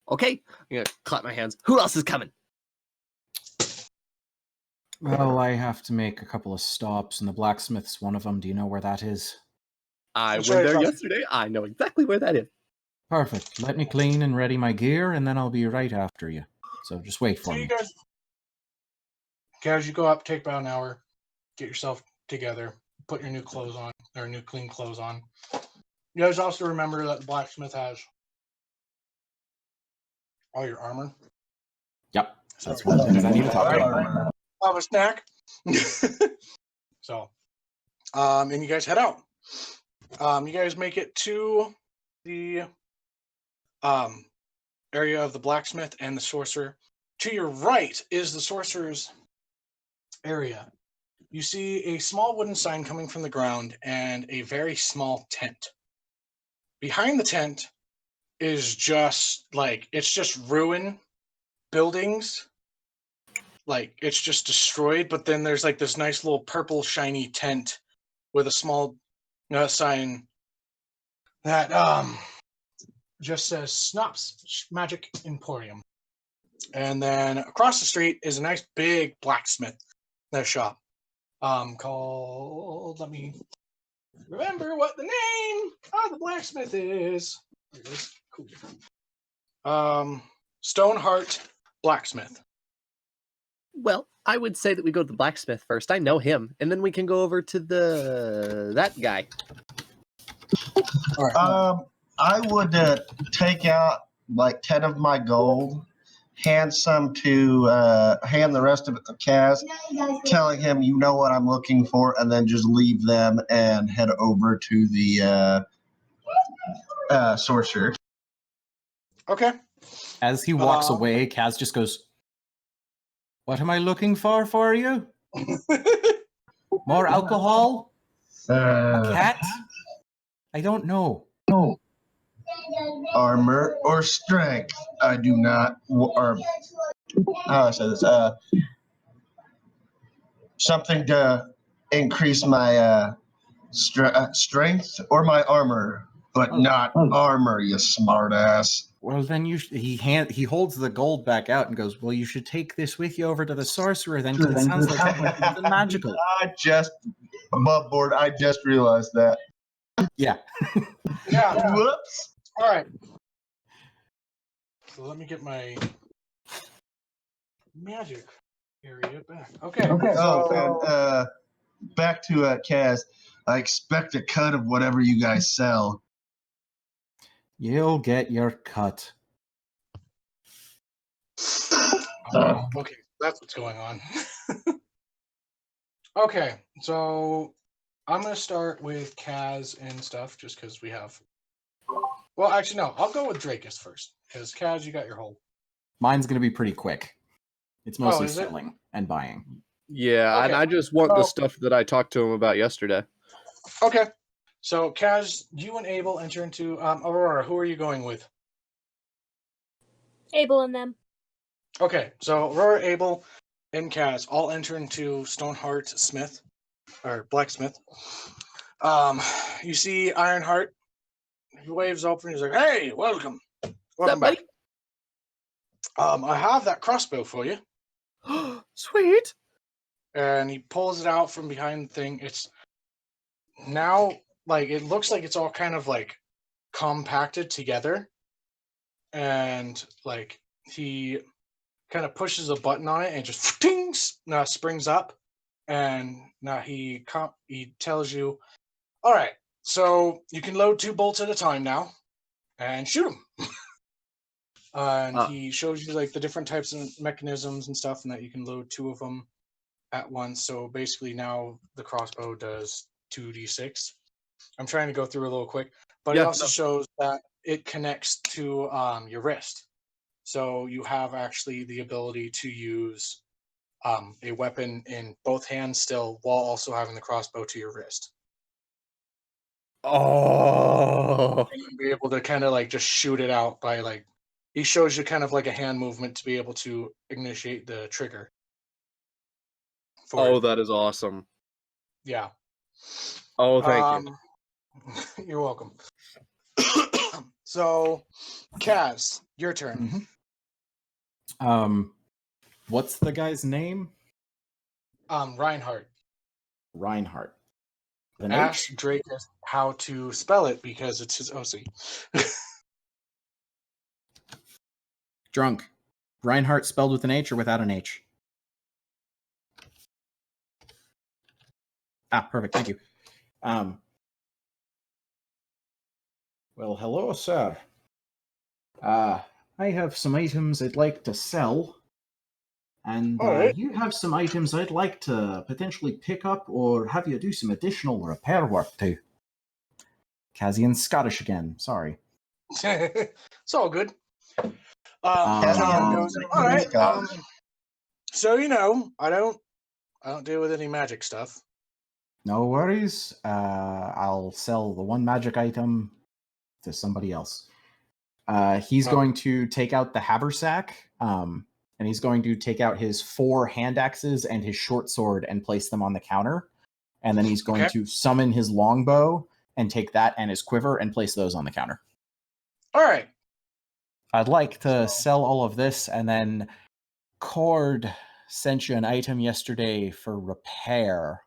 Okay? I'm gonna clap my hands. Who else is coming? Well, I have to make a couple of stops, and the blacksmith's one of them. Do you know where that is? I That's went right there across- yesterday. I know exactly where that is. Perfect. Let me clean and ready my gear, and then I'll be right after you. So just wait for So me. you guys, you go up, take about an hour, get yourself together, put your new clothes on, or new clean clothes on. You guys also remember that the blacksmith has all your armor. Yep. That's one of the things I need to talk about. Armor. Have a snack. So, and you guys head out. You guys make it to the area of the blacksmith and the sorcerer. To your right is the sorcerer's area. You see a small wooden sign coming from the ground and a very small tent. Behind the tent is just it's just ruin buildings. It's just destroyed, but then there's this nice little purple shiny tent with a small sign that just says Snops Magic Emporium. And then across the street is a nice big blacksmith shop called, let me remember what the name of the blacksmith is. There it is. Cool. Stoneheart Blacksmith. Well, I would say that we go to the blacksmith first. I know him. And then we can go over to that guy. All right. I would take out 10 of my gold, hand the rest of it to Kaz, telling him you know what I'm looking for, and then just leave them and head over to the sorcerer. Okay. As he walks away, Kaz just goes, "What am I looking for you? More alcohol? A cat? I don't know." Armor or strength? I do not. Or how I say this? Something to increase my strength or my armor, but not armor. You smartass. Well, then he holds the gold back out and goes, "Well, you should take this with you over to the sorcerer then, because it sounds like something magical." Above board. I just realized that. Yeah. Yeah. Whoops. All right. So let me get my magic area back. Okay. And back to Kaz. I expect a cut of whatever you guys sell. You'll get your cut. Okay, that's what's going on. Okay, so I'm going to start with Kaz and stuff, just because we have... Well, actually, no. I'll go with Drakus first, because Kaz, you got your hold. Mine's going to be pretty quick. It's mostly is it? selling and buying. Yeah, Okay. and I just want the So- stuff that I talked to him about yesterday. Okay, so Kaz, you and Abel enter into... Aurora, who are you going with? Abel and them. Okay, so Aurora, Abel, and Kaz all enter into Stoneheart Smith, or Blacksmith. You see Ironheart. He waves open. He's like, "Hey, welcome What's up, back. I have that crossbow for you." buddy? Sweet. And he pulls it out from behind the thing. It's now it looks like it's all kind of compacted together, and he kind of pushes a button on it and just springs up, and now he tells you, "All right, So you can load 2 bolts at a time now, and shoot them. And he shows you like the different types of mechanisms and stuff, and that you can load 2 of them at once. So basically, now the crossbow does 2d6. I'm trying to go through a little quick, but it also shows that it connects to your wrist. So you have actually the ability to use a weapon in both hands still, while also having the crossbow to your wrist. Oh, And you'll be able to kind of like just shoot it out by like, he shows you kind of like a hand movement to be able to initiate the trigger. Oh, that is awesome. Yeah. Oh, thank you. You're welcome. So, Kaz, your turn. What's the guy's name? Reinhardt. Reinhardt. An Ask H? Drake how to spell it because it's his OC. Drunk. Reinhardt spelled with an H or without an H? Ah, perfect. Thank you. Well, hello, sir. I have some items I'd like to sell. And Alright. you have some items I'd like to potentially pick up or have you do some additional repair work to. Kazian's Scottish again. Sorry. It's all good. Kazian John goes, all right. Scottish. So I don't deal with any magic stuff. No worries. I'll sell the one magic item to somebody else. He's going to take out the haversack, and he's going to take out his 4 hand axes and his short sword and place them on the counter. And then he's going to summon his longbow and take that and his quiver and place those on the counter. All right. I'd like to sell all of this, and then Cord sent you an item yesterday for repair.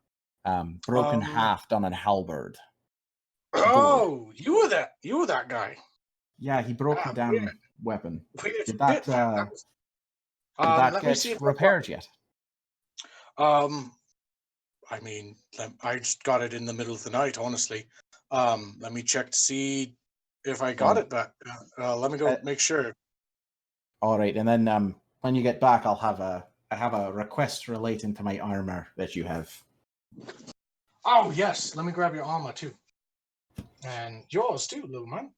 Broken haft on a halberd. Oh, you were that guy. Yeah, he broke the damn weapon. Did Let that me see get if repaired yet? I mean, I just got it in the middle of the night, honestly. Let me check to see if I got it back. Let me go make sure. All right, and then when you get back, I have a request relating to my armor that you have. Oh yes, let me grab your armor too, and yours too, little man.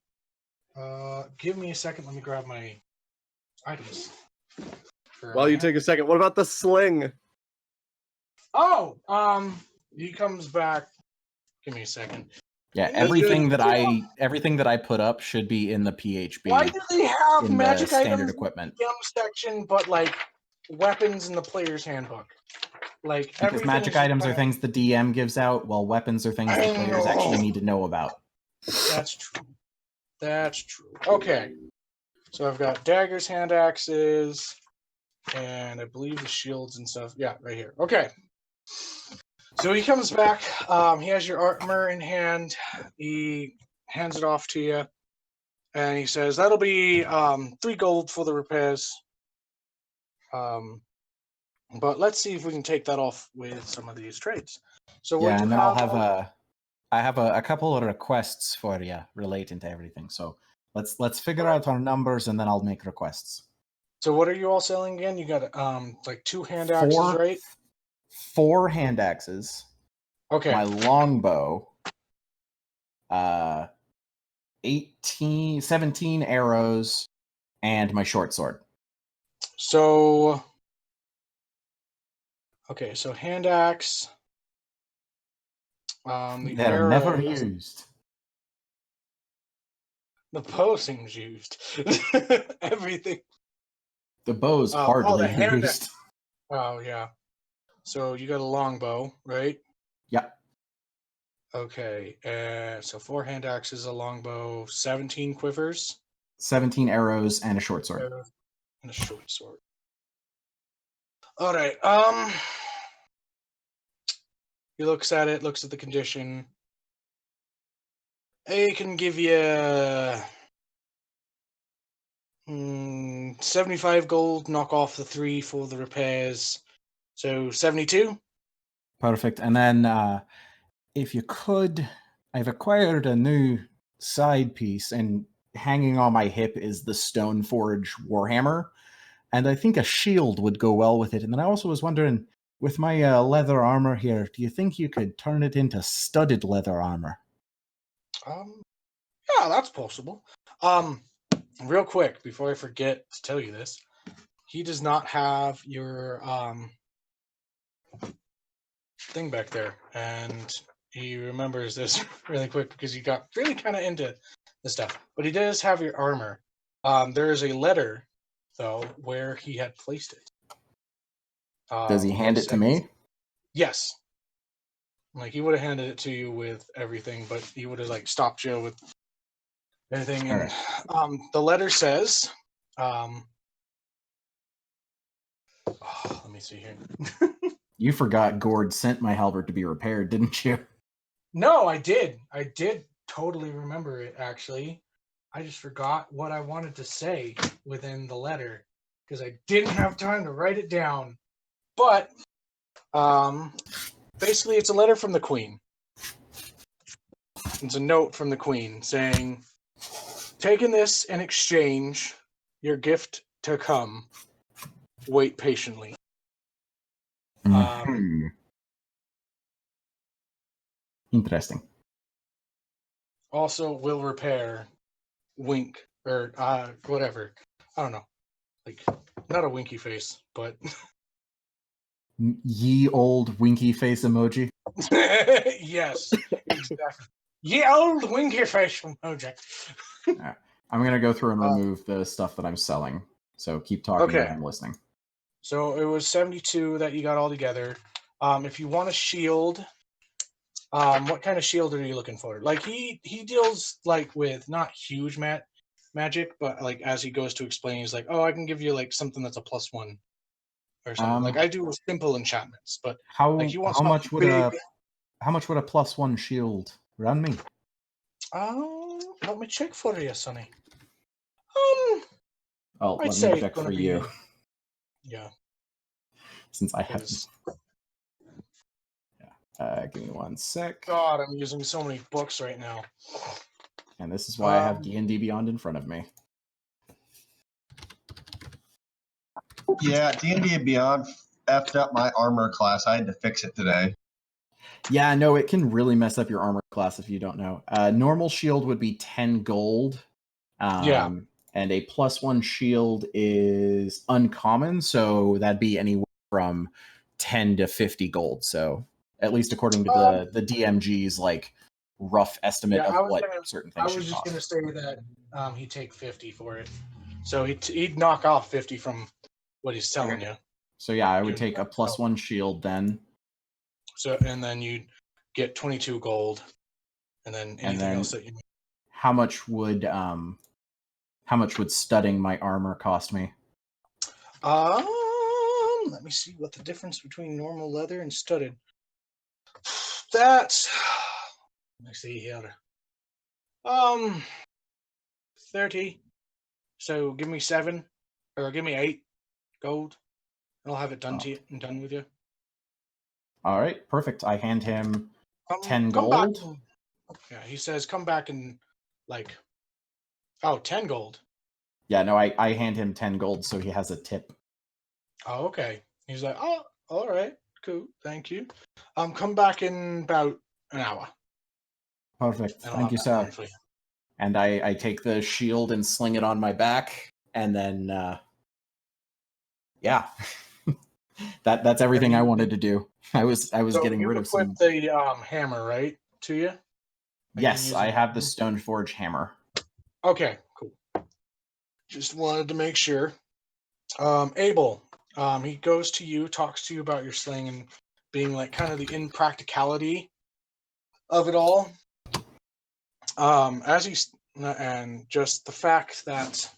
Give me a second. Let me grab my items. While you take a second, what about the sling? Oh, he comes back. Give me a second. Yeah, everything that I put up should be in the PHB. Why do they have in magic the standard items equipment? in the section, but like weapons in the player's handbook? Like Because magic items are things the DM gives out, while weapons are things the players actually need to know about. That's true. That's true. Okay. So I've got daggers, hand axes, and I believe the shields and stuff. Yeah, right here. Okay. So he comes back. He has your armor in hand. He hands it off to you, and he says, "That'll be 3 gold for the repairs. But let's see if we can take that off with some of these trades." So Yeah, and then I have a couple of requests for you relating to everything. So let's figure out our numbers, and then I'll make requests. So what are you all selling again? You got like 2 hand axes, right? 4 hand axes. Okay. My longbow. 17 arrows, and my short sword. So okay, so hand axe. They're never used. The posing's used. Everything. The bow's hardly used. Oh yeah. So you got a longbow, right? Yep. Okay. So 4 hand axes, a longbow, 17 quivers, 17 arrows, and a short sword. And a short sword. All right. He looks at it, looks at the condition. I can give you 75 gold, knock off the 3 for the repairs. So 72? Perfect. And then if you could I've acquired a new side piece, and hanging on my hip is the Stoneforge Warhammer, and I think a shield would go well with it. And then I also was wondering, with my leather armor here, do you think you could turn it into studded leather armor? Yeah, that's possible. Real quick, before I forget to tell you this, he does not have your thing back there, and he remembers this really quick because he got really kind of into this stuff. But he does have your armor. There is a letter, though, where he had placed it. Does he hand it to me? Yes. Like, he would have handed it to you with everything, but he would have, like, stopped you with everything. And the letter says, let me see here. You forgot Gord sent my halberd to be repaired, didn't you? No, I did. I did totally remember it, actually. I just forgot what I wanted to say within the letter because I didn't have time to write it down. But basically, it's a letter from the Queen. It's a note from the Queen saying, "Taking this in exchange, your gift to come. Wait patiently." Interesting. Also, will repair. Wink or whatever. I don't know. Like, not a winky face, but Ye old winky face emoji. yes, exactly. Ye old winky face emoji. I'm gonna go through and remove the stuff that I'm selling. So keep talking. Okay. I'm listening. So it was 72 that you got all together. If you want a shield, what kind of shield are you looking for? Like, he deals like with not huge magic, but like as he goes to explain, he's like, "Oh, I can give you like something that's a +1 or something." Like, I do simple enchantments, but how like you want how much something would big. how much would a +1 shield run me? Let me check for you, Sonny. Oh, I'd let say me it's check gonna for be, you, yeah. since I have. 'Cause- Give me 1 sec. God, I'm using so many books right now. And this is why I have D&D Beyond in front of me. Yeah, D&D and Beyond effed up my armor class. I had to fix it today. Yeah, no, it can really mess up your armor class if you don't know. Normal shield would be 10 gold. Yeah. And a +1 shield is uncommon, so that'd be anywhere from 10 to 50 gold. So at least according to the DMG's like rough estimate Yeah, of what certain things I should was just cost. gonna say that he'd take 50 for it, so he'd knock off 50 from what he's telling you. So yeah, I would Give take a that +1 shield then. So, and then you'd get 22 gold, and then anything else that you. How much would studding my armor cost me? Let me see what the difference between normal leather and studded. That's. Let me see here. 30. So give me 7, or give me 8 gold, and I'll have it done to you and done with you. All right, perfect. I hand him 10 come gold. Back and, yeah, he says, "Come back and like." 10 gold. Yeah, no, I hand him 10 gold, so he has a tip. Oh, okay. He's like, "Oh, all right, cool, thank you. Come back in about an hour." Perfect. Thank you, sir. You. And I take the shield and sling it on my back, and then yeah, that's everything I wanted to do. I was getting rid of some. The hammer, right, to you? Yes, I have the Stoneforge hammer. Okay, cool. Just wanted to make sure. Abel, he goes to you, talks to you about your sling and being like kind of the impracticality of it all. As he's and just the fact that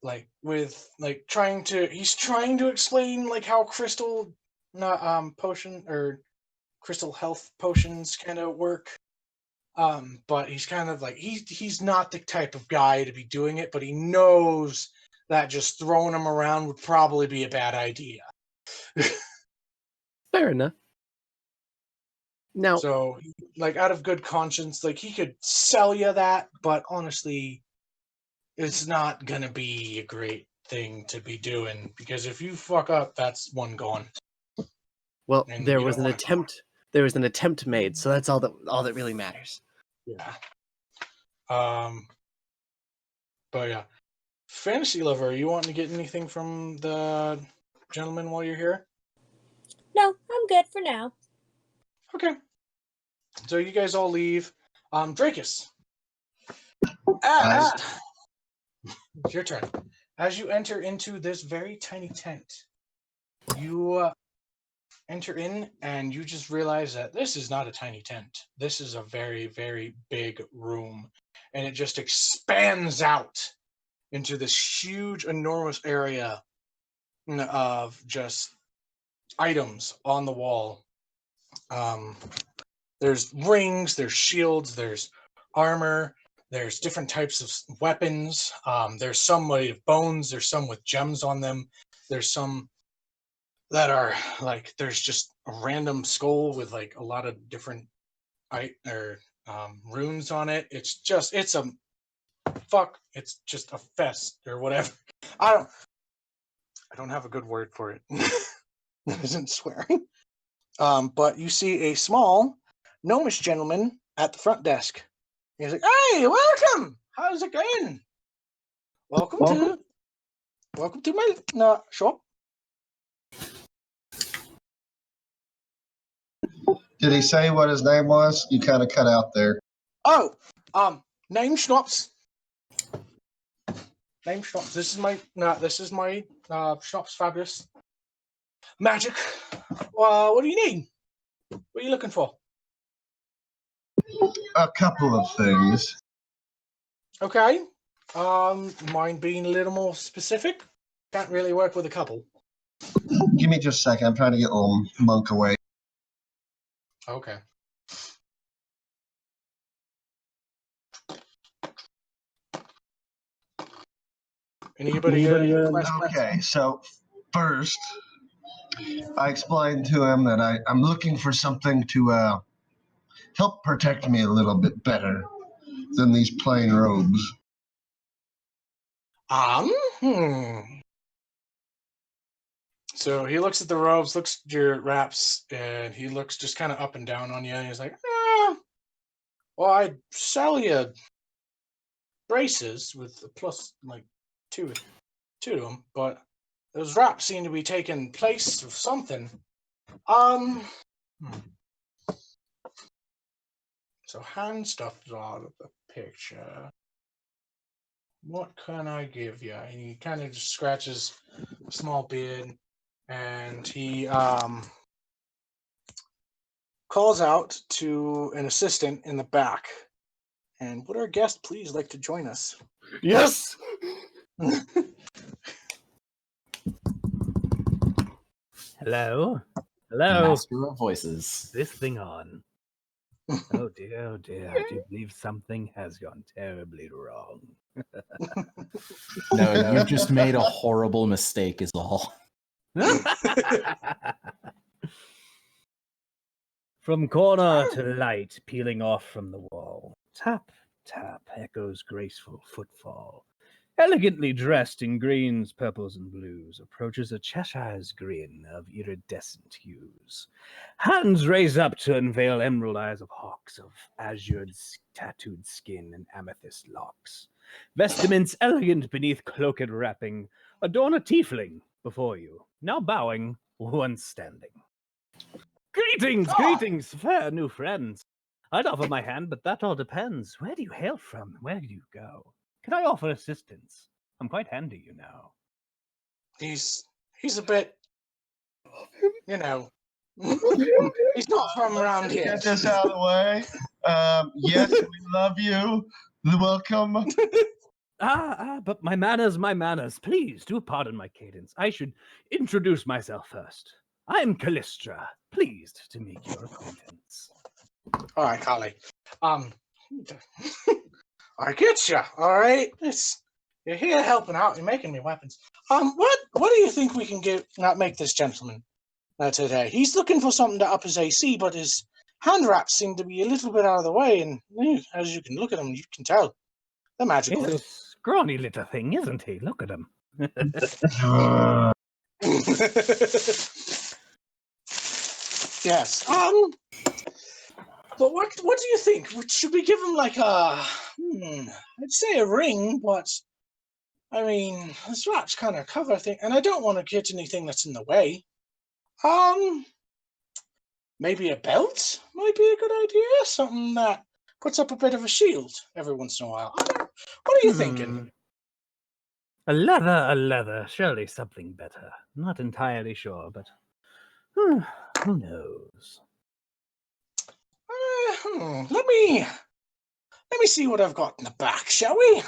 like with like he's trying to explain like how crystal potion or crystal health potions kind of work. But he's kind of like he's not the type of guy to be doing it, but he knows that just throwing them around would probably be a bad idea. Fair enough. Now, So, like, out of good conscience, like, he could sell you that, but honestly, it's not gonna be a great thing to be doing, because if you fuck up, that's one gone. well, And there you was don't an wanna- attempt. There was an attempt made, so that's all that really matters. Yeah. But yeah. Fantasy Lover, are you wanting to get anything from the gentleman while you're here? No, I'm good for now. Okay. So you guys all leave. Dracus. As- It's your turn. As you enter into this very tiny tent, you enter in and you just realize that this is not a tiny tent. This is a very, very big room. And it just expands out into this huge, enormous area of just items on the wall. There's rings, there's shields, there's armor, there's different types of weapons. There's some made of bones, there's some with gems on them, there's some that are like, there's just a random skull with like a lot of different runes on it. It's just a fest or whatever. I don't have a good word for it. That isn't swearing. But you see a small gnomish gentleman at the front desk. He's like, "Hey, welcome. How's it going? Welcome to my shop." Did he say what his name was? You kind of cut out there. Oh, name Schnaps. Name Schnaps. This is my Schnaps Fabulous Magic. What do you need? What are you looking for? A couple of things. Okay. Mind being a little more specific? Can't really work with a couple. Give me just a second. I'm trying to get a little monk away. Okay. Anybody got any questions? Okay, so first, I explained to him that I'm looking for something to help protect me a little bit better than these plain robes. So he looks at the robes, looks at your wraps, and he looks just kind of up and down on you, and he's like, well, I'd sell you braces with a plus, like, two to them, but those wraps seem to be taking place of something. So hand stuff's out of the picture. What can I give you? And he kind of just scratches a small beard, and he calls out to an assistant in the back. And would our guest please like to join us? Yes. Hello? Hello? Master of voices. This thing on. Oh dear, oh dear. I do believe something has gone terribly wrong. No, you just made a horrible mistake is all. From corner to light, peeling off from the wall. Tap, tap, echoes graceful footfall. Elegantly dressed in greens, purples, and blues, approaches a Cheshire's grin of iridescent hues. Hands raise up to unveil emerald eyes of hawks, of azured tattooed skin and amethyst locks. Vestments elegant beneath cloaked wrapping, adorn a tiefling before you, now bowing, once standing. Greetings, greetings, fair new friends. I'd offer my hand, but that all depends. Where do you hail from? Where do you go? Can I offer assistance? I'm quite handy, you know. He's a bit, you know, he's not from around here. Get this out of the way. Yes, we love you. Welcome. But my manners. Please, do pardon my cadence. I should introduce myself first. I'm Callistra. Pleased to make your acquaintance. All right, Holly. I get you. All right, you're here helping out. You're making me weapons. What do you think we can not make this gentleman today? He's looking for something to up his AC, but his hand wraps seem to be a little bit out of the way, and as you can look at them, you can tell they're magical. He's a scrawny little thing, isn't he? Look at him. Yes. But what do you think? Should we give him like a? I'd say a ring, but I mean, his wraps kind of cover thing, and I don't want to get anything that's in the way. Maybe a belt might be a good idea. Something that puts up a bit of a shield every once in a while. What are you thinking? A leather. Surely something better. Not entirely sure, but who knows? Let me see what I've got in the back, shall we?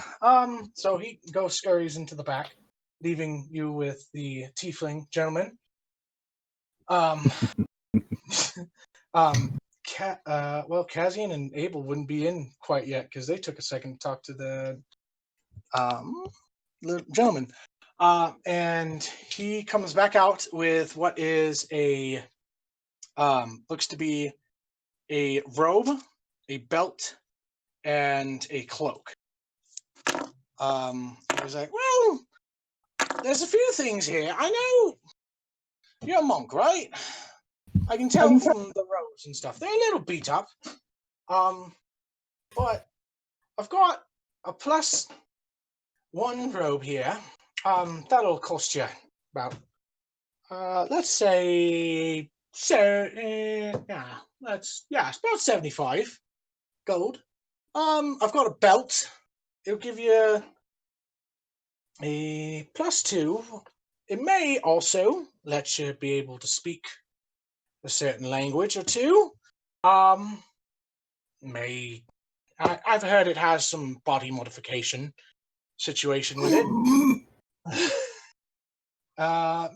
So he scurries into the back, leaving you with the tiefling gentleman. Kazian and Abel wouldn't be in quite yet because they took a second to talk to the gentleman. And he comes back out with what is a looks to be a robe, a belt, and a cloak. I was like, well, there's a few things here. I know you're a monk, right? I can tell from the robes and stuff. They're a little beat up. But I've got a +1 robe here. That'll cost you about, let's say, it's about 75 gold. I've got a belt. It'll give you a +2. It may also let you be able to speak a certain language or two. I've heard it has some body modification situation with it.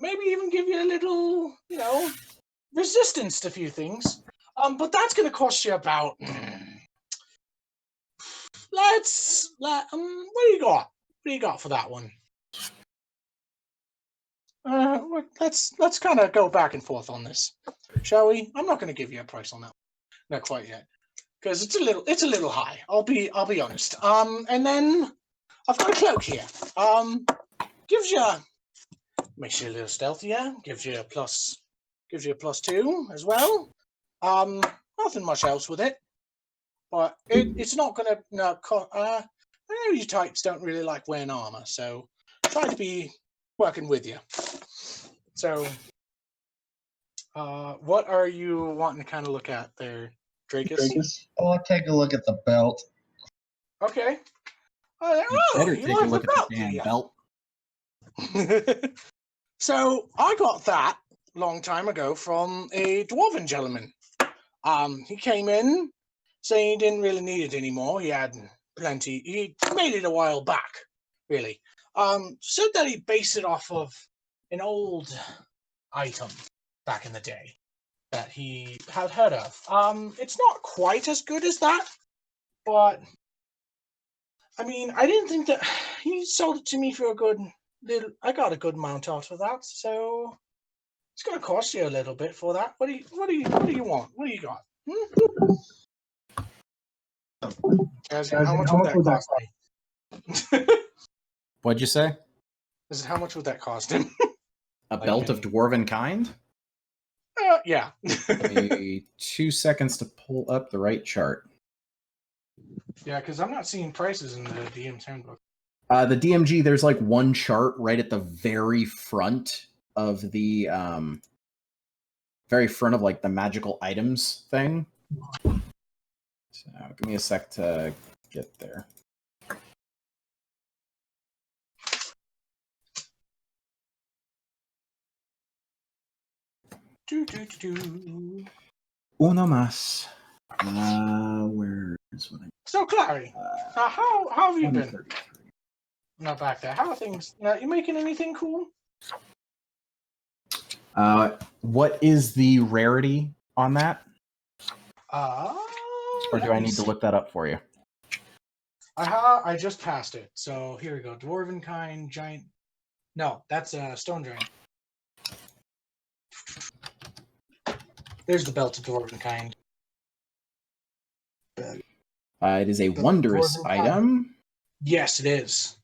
Maybe even give you a little, resistance to a few things. But that's going to cost you about. What do you got? What do you got for that one? Let's kind of go back and forth on this, shall we? I'm not going to give you a price on that. Not quite yet, because it's a little high. I'll be honest. And then I've got a cloak here. Makes you a little stealthier. Gives you a +2 as well. Nothing much else with it, but it's not going to. I know you types don't really like wearing armor, so try to be working with you. So, what are you wanting to kind of look at there, Drakus? I'll take a look at the belt. Okay. You better take a look at the damn belt. So I got that long time ago from a dwarven gentleman. He came in saying he didn't really need it anymore. He had plenty. He made it a while back, really. Said that he based it off of an old item back in the day that he had heard of. It's not quite as good as that, but I mean, I didn't think that he sold it to me for a good little. I got a good amount out of that, so it's going to cost you a little bit for that. What do you want? What do you got? How much would that cost me? What'd you say? How much would that cost him? A belt of dwarven kind? Yeah. Give me 2 seconds to pull up the right chart. Yeah, because I'm not seeing prices in the DM's handbook. The DMG, there's like one chart right at the very front of the like the magical items thing. So give me a sec to get there. Uno más. Where is what? So, Clary, how have you been? Not back there. How are things? You making anything cool? What is the rarity on that? Or do I need to look that up for you? I just passed it. So here we go. Dwarven kind, giant. No, that's a stone giant. There's the belt of dwarven kind. It is a The wondrous dwarven item. Yes, it is.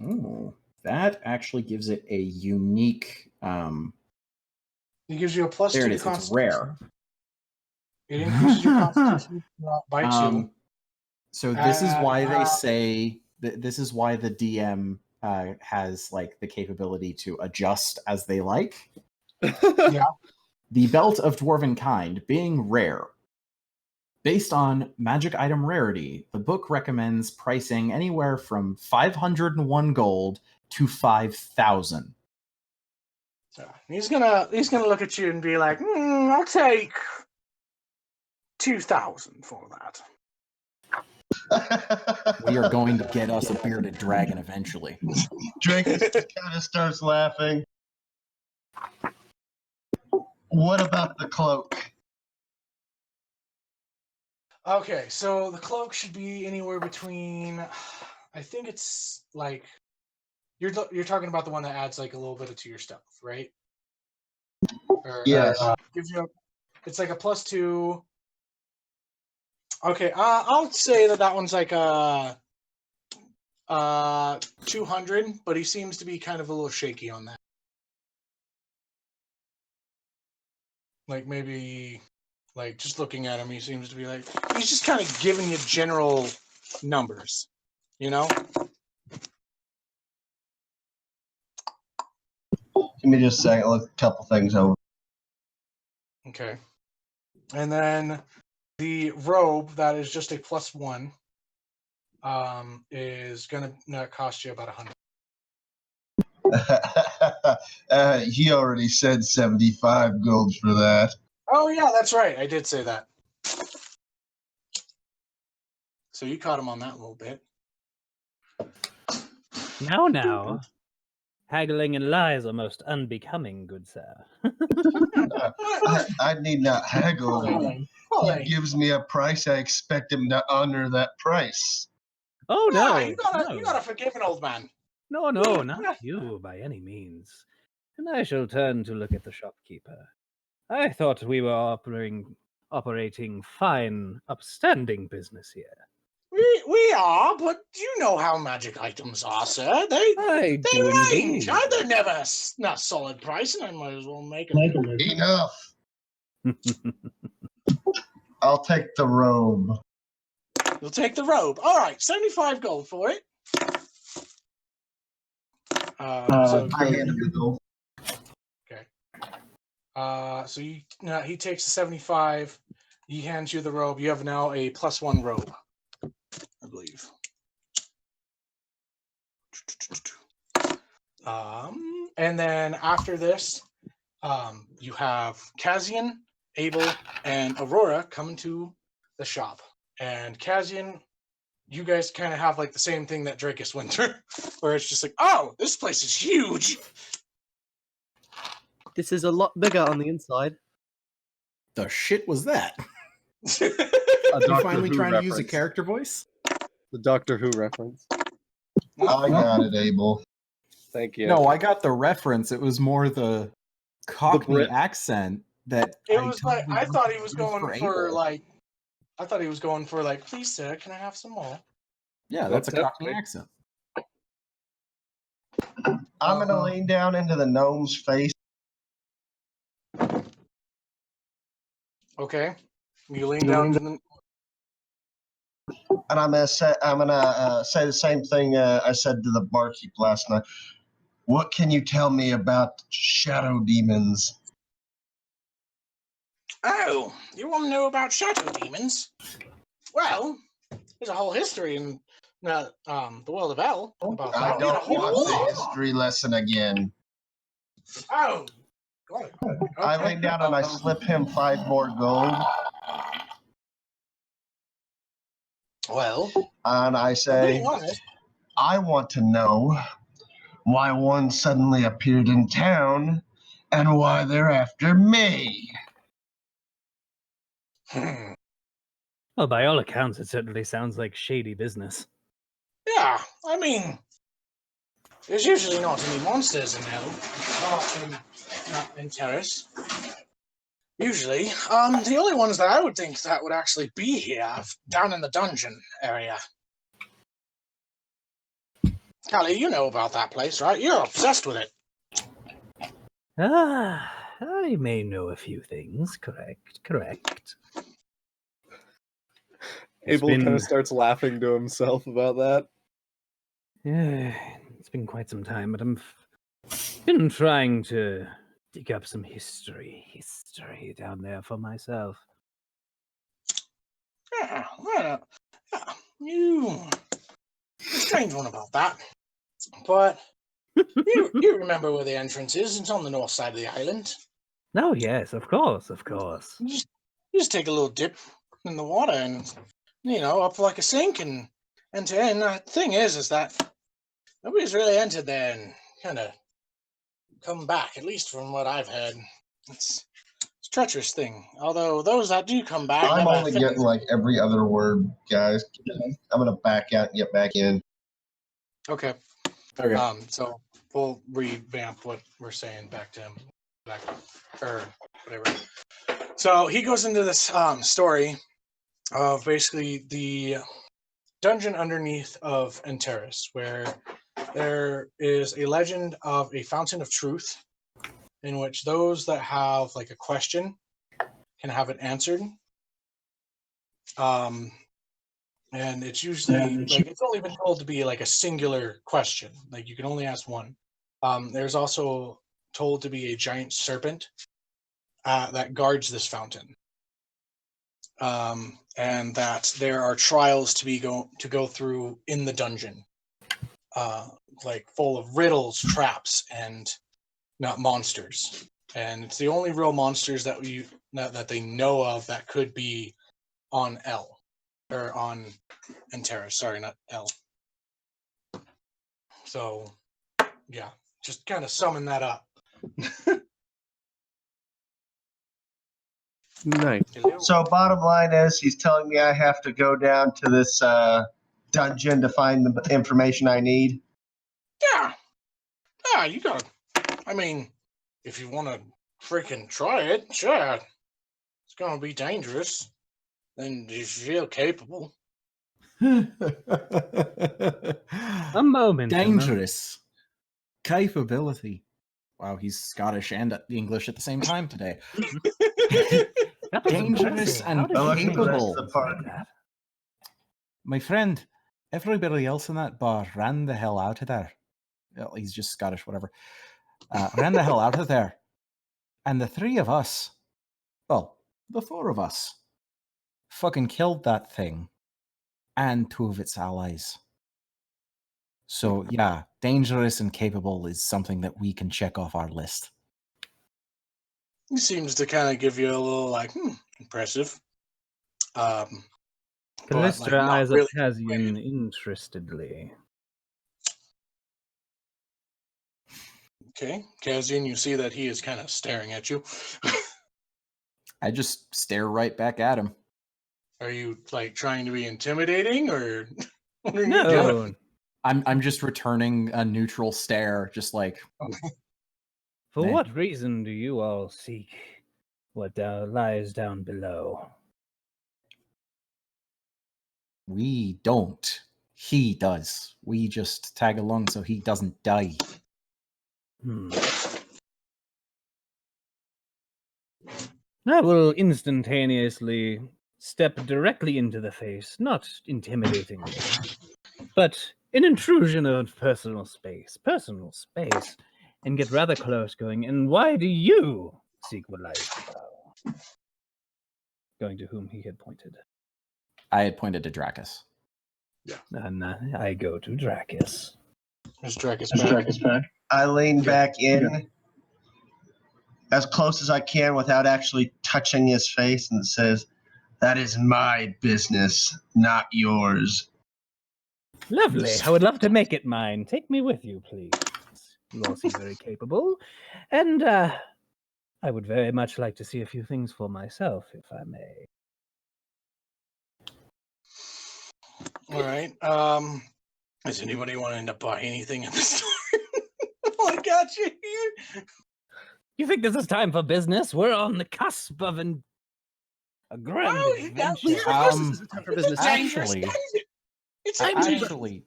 Oh, that actually gives it a unique. It gives you a plus There 2 it to is. It's Constitution. rare. It increases your Constitution by 2. So this is why they And, say this is why the DM has like the capability to adjust as they like. Yeah. The Belt of Dwarven Kind being rare. Based on magic item rarity, the book recommends pricing anywhere from 501 gold to 5,000. So he's gonna look at you and be like, I'll take 2,000 for that. We are going to get us a bearded dragon eventually. Drake kind of starts laughing. What about the cloak? Okay, so the cloak should be anywhere between, I think it's like, you're talking about the one that adds like a little bit to your stealth, right? Or, Yes. gives you it's like a plus 2. Okay, I'll say that one's like a 200, but he seems to be kind of a little shaky on that. Like maybe, like just looking at him, he seems to be like, he's just kind of giving you general numbers, you know? Give me just a second. Look a couple things over. Okay. And then the robe that is just a plus 1 is gonna cost you about 100. He already said 75 gold for that. Oh yeah, that's right. I did say that. So you caught him on that a little bit. Now. Haggling and lies are most unbecoming, good sir. I need not haggle. He gives me a price. I expect him to honor that price. Oh no! You gotta forgive an old man. No, not you by any means. And I shall turn to look at the shopkeeper. I thought we were operating fine, upstanding business here. We are, but you know how magic items are, sir. They range. They're never not solid price, and I might as well make them. Enough. I'll take the robe. You'll take the robe. All right, 75 gold for it. I handed the gold. Okay. So he takes the 75. He hands you the robe. You have now a plus 1 robe, I believe. And then after this, you have Kazian, Abel, and Aurora coming to the shop. And Kazian, you guys kind of have like the same thing that Drakus went through, where it's just like, oh, this place is huge. This is a lot bigger on the inside. The shit was that? A You Doctor finally Who trying to use a reference. character voice? The Doctor Who reference. I got it, Abel. Thank you. No, I got the reference. It was more the Cockney Brit. accent that It was like totally I thought he wanted was to use going for Abel. please sir, can I have some more? Yeah, that's a That's Cockney okay. accent. I'm going to lean down into the gnome's face. Okay. You lean down to the And I'm gonna say the same thing I said to the barkeep last night. What can you tell me about shadow demons? Oh, you want to know about shadow demons? Well, there's a whole history in the world of L about that. I don't want the history lesson again. Oh, got it. I lean down and I slip him 5 more gold. Well, And I to say, be honest, I want to know why one suddenly appeared in town and why they're after me. Well, by all accounts, it certainly sounds like shady business. yeah, I mean, there's usually not any monsters in Hell, not in Terrace. Usually, the only ones that I would think that would actually be here, down in the dungeon area. Callie, you know about that place, right? You're obsessed with it. Ah, I may know a few things. Correct. It's Abel kind been- of starts laughing to himself about that. Yeah, it's been quite some time, but been trying to dig up some history down there for myself. Yeah, well, yeah, you strange one about that. But you remember where the entrance is? It's on the north side of the island. Oh yes, of course. You just take a little dip in the water and up like a sink and enter in. The thing is that nobody's really entered there and kind of come back, at least from what I've heard. It's a treacherous thing. Although those that do come back, I'm never only fit getting like every other word, guys. I'm gonna back out and get back in. Okay. Okay. So we'll revamp what we're saying back to him, or whatever. So he goes into this story of basically the dungeon underneath of Enteris, where there is a legend of a fountain of truth, in which those that have like a question can have it answered. And it's usually it's only been told to be like a singular question. Like you can only ask one. There's also told to be a giant serpent that guards this fountain. And that there are trials to go through in the dungeon, like full of riddles, traps, and not monsters. And it's the only real monsters that that they know of that could be on L. Or on Enteris, sorry, not L. So, yeah, just kind of summing that up. Nice. So bottom line is, he's telling me I have to go down to this dungeon to find the information I need. Yeah, you gotta. I mean, if you want to freaking try it, sure. It's gonna be dangerous. Then you feel capable. A moment. Dangerous. Capability. Wow, he's Scottish and English at the same time today. That was Dangerous impressive. and How did you capable. manage That's the to part. like that? My friend, everybody else in that bar ran the hell out of there. Well, he's just Scottish, whatever. Ran the hell out of there. And the three of us, well, the four of us, fucking killed that thing and two of its allies. So, yeah, dangerous and capable is something that we can check off our list. He seems to kind of give you a little like, impressive. Callista not eyes really. at Tazian interestedly. Okay, Kazian, you see that he is kind of staring at you. I just stare right back at him. Are you like trying to be intimidating, or what are you No. doing? I'm just returning a neutral stare, just like For Man. what reason do you all seek what lies down below? we don't. He does. We just tag along so he doesn't die. I will instantaneously step directly into the face, not intimidatingly, but an intrusion of personal space, and get rather close going, and why do you seek what lies below? Going to whom he had pointed. I had pointed to Dracus. And I go to Dracus. Is Dracus back? I lean back in as close as I can without actually touching his face and says, "That is my business, not yours." Lovely. I would love to make it mine. Take me with you, please. You all seem very capable. And I would very much like to see a few things for myself, if I may. All right. Does anybody want to end up buying anything at the store? I got you here. You think this is time for business? We're on the cusp of a grand adventure. Of course this is time for business. Actually, It's actually,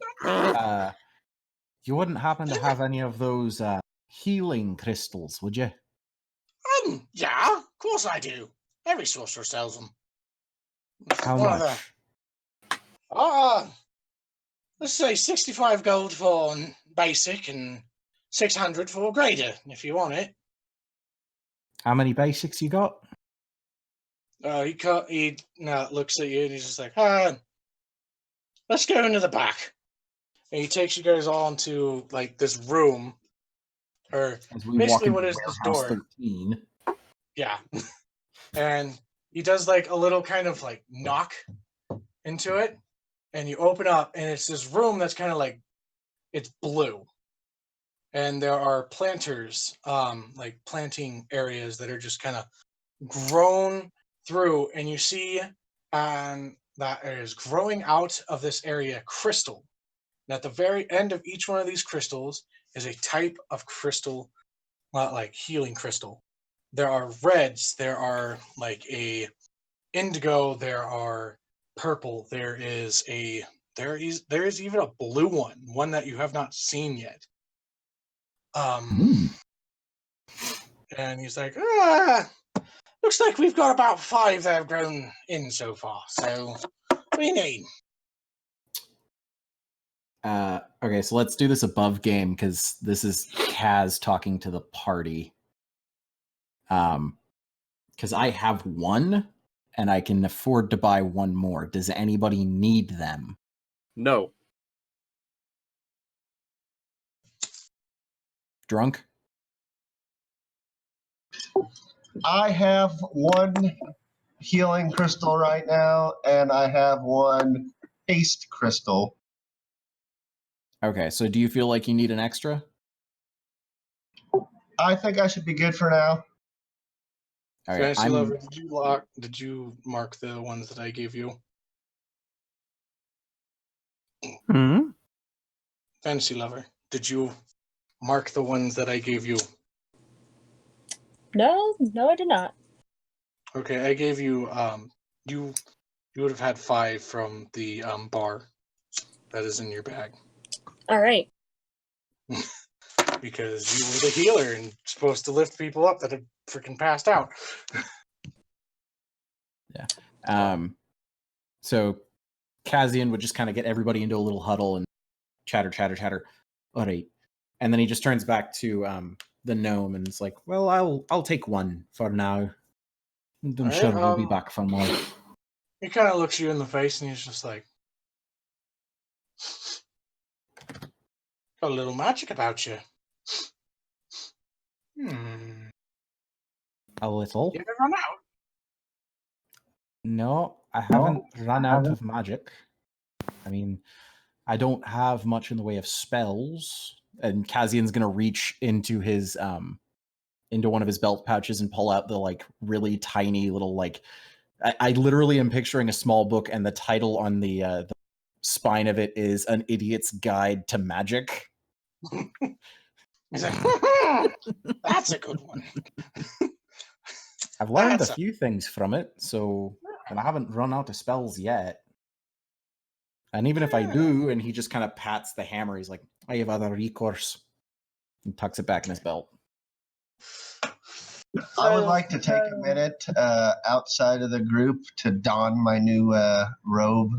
you wouldn't happen to have any of those healing crystals, would you? Yeah, of course I do. Every sorcerer sells them. How One of much? Let's say 65 gold for basic and 600 for grader, if you want it. How many basics you got? He looks at you and he's just like, let's go into the back. And he takes you guys all into like this room, or As we basically walk what into is this warehouse door? 13. Yeah. And he does like a little kind of like knock into it, and you open up, and it's this room that's kind of like, it's blue. And there are planters, like planting areas that are just kind of grown through, and you see that is growing out of this area crystal. And at the very end of each one of these crystals is a type of crystal, like healing crystal. There are reds, there are like a indigo, there are purple, there is even a blue one that you have not seen yet. And he's like, looks like we've got about 5 that have grown in so far. So, what do you need? Okay, so let's do this above game because this is Kaz talking to the party. Because I have one and I can afford to buy one more. Does anybody need them? No. Drunk? I have one healing crystal right now, and I have one haste crystal. Okay, so do you feel like you need an extra? I think I should be good for now. All right, FntasyLover, did you mark the ones that I gave you? Hmm? FntasyLover, did you mark the ones that I gave you? No, I did not. Okay, I gave you you would have had 5 from the bar that is in your bag. All right. Because you were the healer and supposed to lift people up that had freaking passed out. Yeah. So Kazian would just kind of get everybody into a little huddle and chatter. All right. And then he just turns back to the gnome and is like, well, I'll take one for now. I'm All right, sure we'll be back for more. He kind of looks you in the face and he's just like, got a little magic about you. A little? You ever run out? No, I haven't run out of magic. I mean, I don't have much in the way of spells. And Kazian's gonna reach into his into one of his belt pouches and pull out the like really tiny little like I literally am picturing a small book, and the title on the spine of it is An Idiot's Guide to Magic. He's like, that's a good one. I've learned a few things from it, and I haven't run out of spells yet. And even if I do, and he just kind of pats the hammer, he's like, I have other recourse. And tucks it back in his belt. I would like to take a minute outside of the group to don my new robe.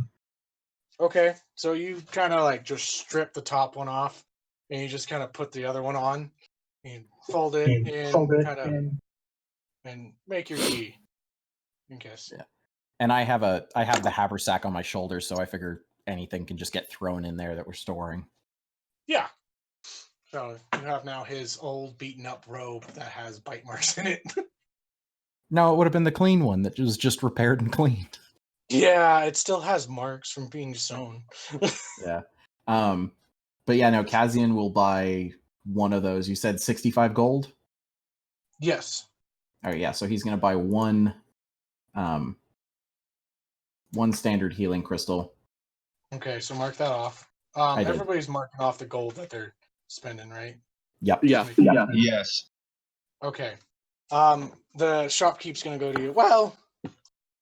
Okay, so you kind of like just strip the top one off, and you just kind of put the other one on, and fold it in, and make your tea. I guess. Yeah. And I have the haversack on my shoulder, so I figure anything can just get thrown in there that we're storing. Yeah. So you have now his old beaten up robe that has bite marks in it. No, it would have been the clean one that was just repaired and cleaned. Yeah, it still has marks from being sewn. Yeah. But yeah, no, Kazian will buy one of those. You said 65 gold? Yes. All right, yeah, so he's going to buy one standard healing crystal. Okay, so mark that off. Everybody's marking off the gold that they're spending, right? Yep. Yeah. Yes. Okay. The shopkeep's gonna go to you. Well,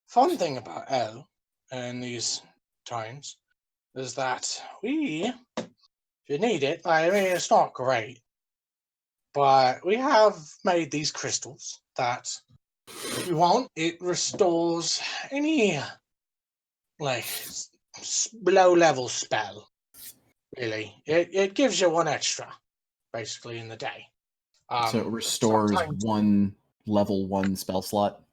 fun thing about L in these times is that if you need it, I mean, it's not great, but we have made these crystals that if you want, it restores any, like, low-level spell, really. It gives you one extra, basically, in the day. So it restores sometimes- one level 1 spell slot.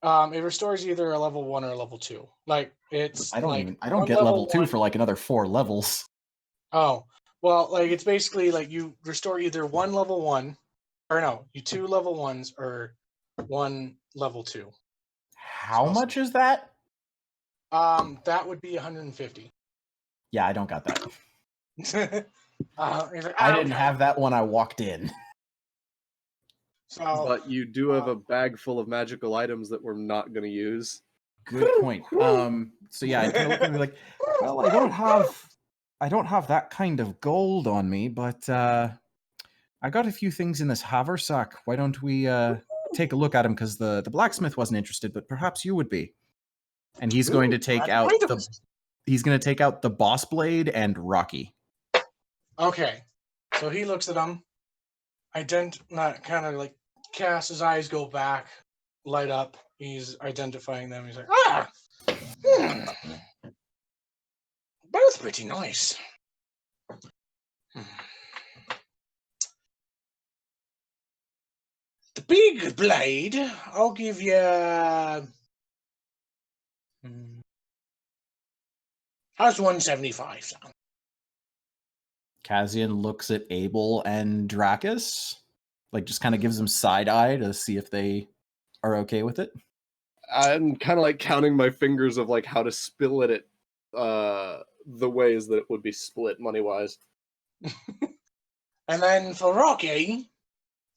It restores either a level 1 or a level 2. Like, it's I don't like get one level 2 1. for like another 4 levels. Oh, well, like, it's basically like you restore either one level 1, or no, you 2 level 1s or 1 level 2. How much is that? That would be 150. Yeah, I don't got that. He's like, I didn't have that when I walked in. So, But you do have a bag full of magical items that we're not going to use. Good point. So yeah, I kind of look at me like, well, I don't have that kind of gold on me, but I got a few things in this haversack. Why don't we take a look at them? Because the blacksmith wasn't interested, but perhaps you would be. And he's going to take out the boss blade and Rocky. Okay, so he looks at them, kind of like casts his eyes, go back, light up. He's identifying them. He's like, both pretty nice. The big blade, I'll give you. How's 175 sound? Kazian looks at Abel and Dracus, like just kind of gives them side eye to see if they are okay with it. I'm kind of like counting my fingers of like how to split it the ways that it would be split money wise. And then for Rocky,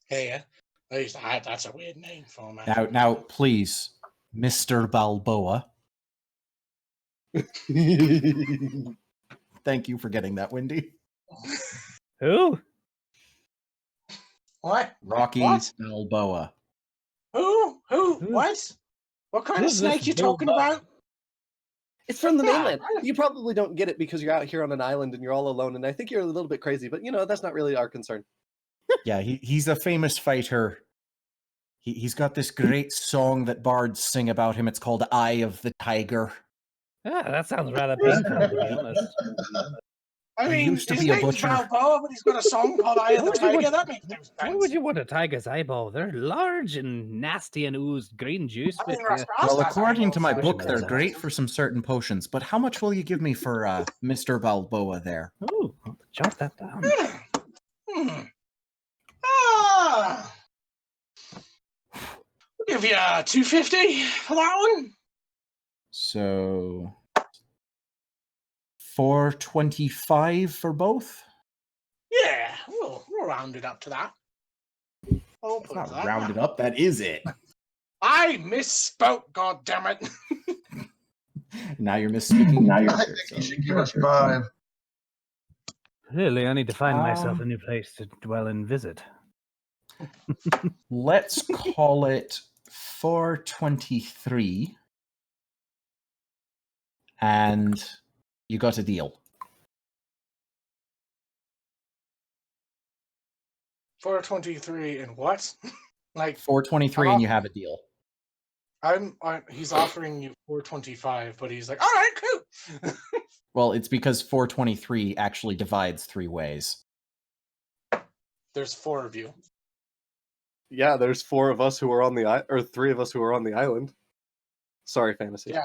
here, that's a weird name for him. Now, please, Mr. Balboa. Thank you for getting that, Wendy. Who? What? Rocky What? Balboa. Who? What? What kind of Who's this snake you talking about? It's from the Yeah, mainland. You probably don't get it because you're out here on an island and you're all alone, and I think you're a little bit crazy, but that's not really our concern. Yeah, he's a famous fighter. He's got this great song that bards sing about him. It's called Eye of the Tiger. Ah, that sounds rather painful, to be honest. I He mean, used to his be a name's butcher. Balboa, but he's got a song called Eye of the What would you Tiger. want- That makes no sense. Why would you want a tiger's eyeball? They're large and nasty and oozed green juice. I mean, with, Well, according to my eyeballs. book, they're great for some certain potions. But how much will you give me for Mr. Balboa there? Oh, I'll jot that down. We'll give you 250 for that one. So 425 for both? Yeah, we'll round it up to that. I'll It's put not that. rounded up, that is it. I misspoke, goddammit. Now you're misspeaking. Now I think you should give us 5. Clearly, I need to find myself a new place to dwell and visit. Let's call it 423. And you got a deal. 423 and what? Like 423 and you have a deal. he's offering you 425, but he's like, all right, cool. Well, it's because 423 actually divides 3 ways. There's 4 of you. Yeah, there's 4 of us who are on the or 3 of us who are on the island. Sorry, fantasy. Yeah.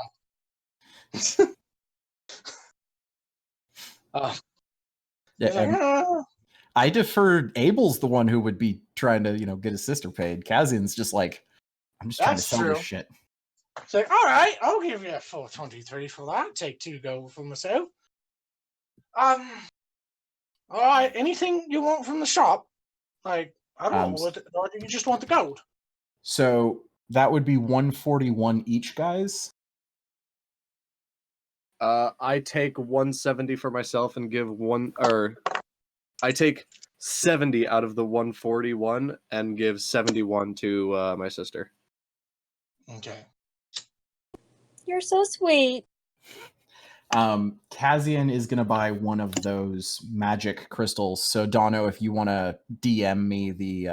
Yeah, he's like, "Ah." I deferred. Abel's the one who would be trying to, get his sister paid. Kazian's just like, I'm just trying to That's sell true. this shit. It's like, all right, I'll give you 423 for that. Take 2 gold for myself. All right, anything you want from the shop? Like, I don't know, or do you just want the gold? So that would be 141 each, guys. I take 170 for myself and give I take 70 out of the 141 and give 71 to my sister. Okay. You're so sweet. Kazian is going to buy one of those magic crystals. So, Dono, if you want to DM me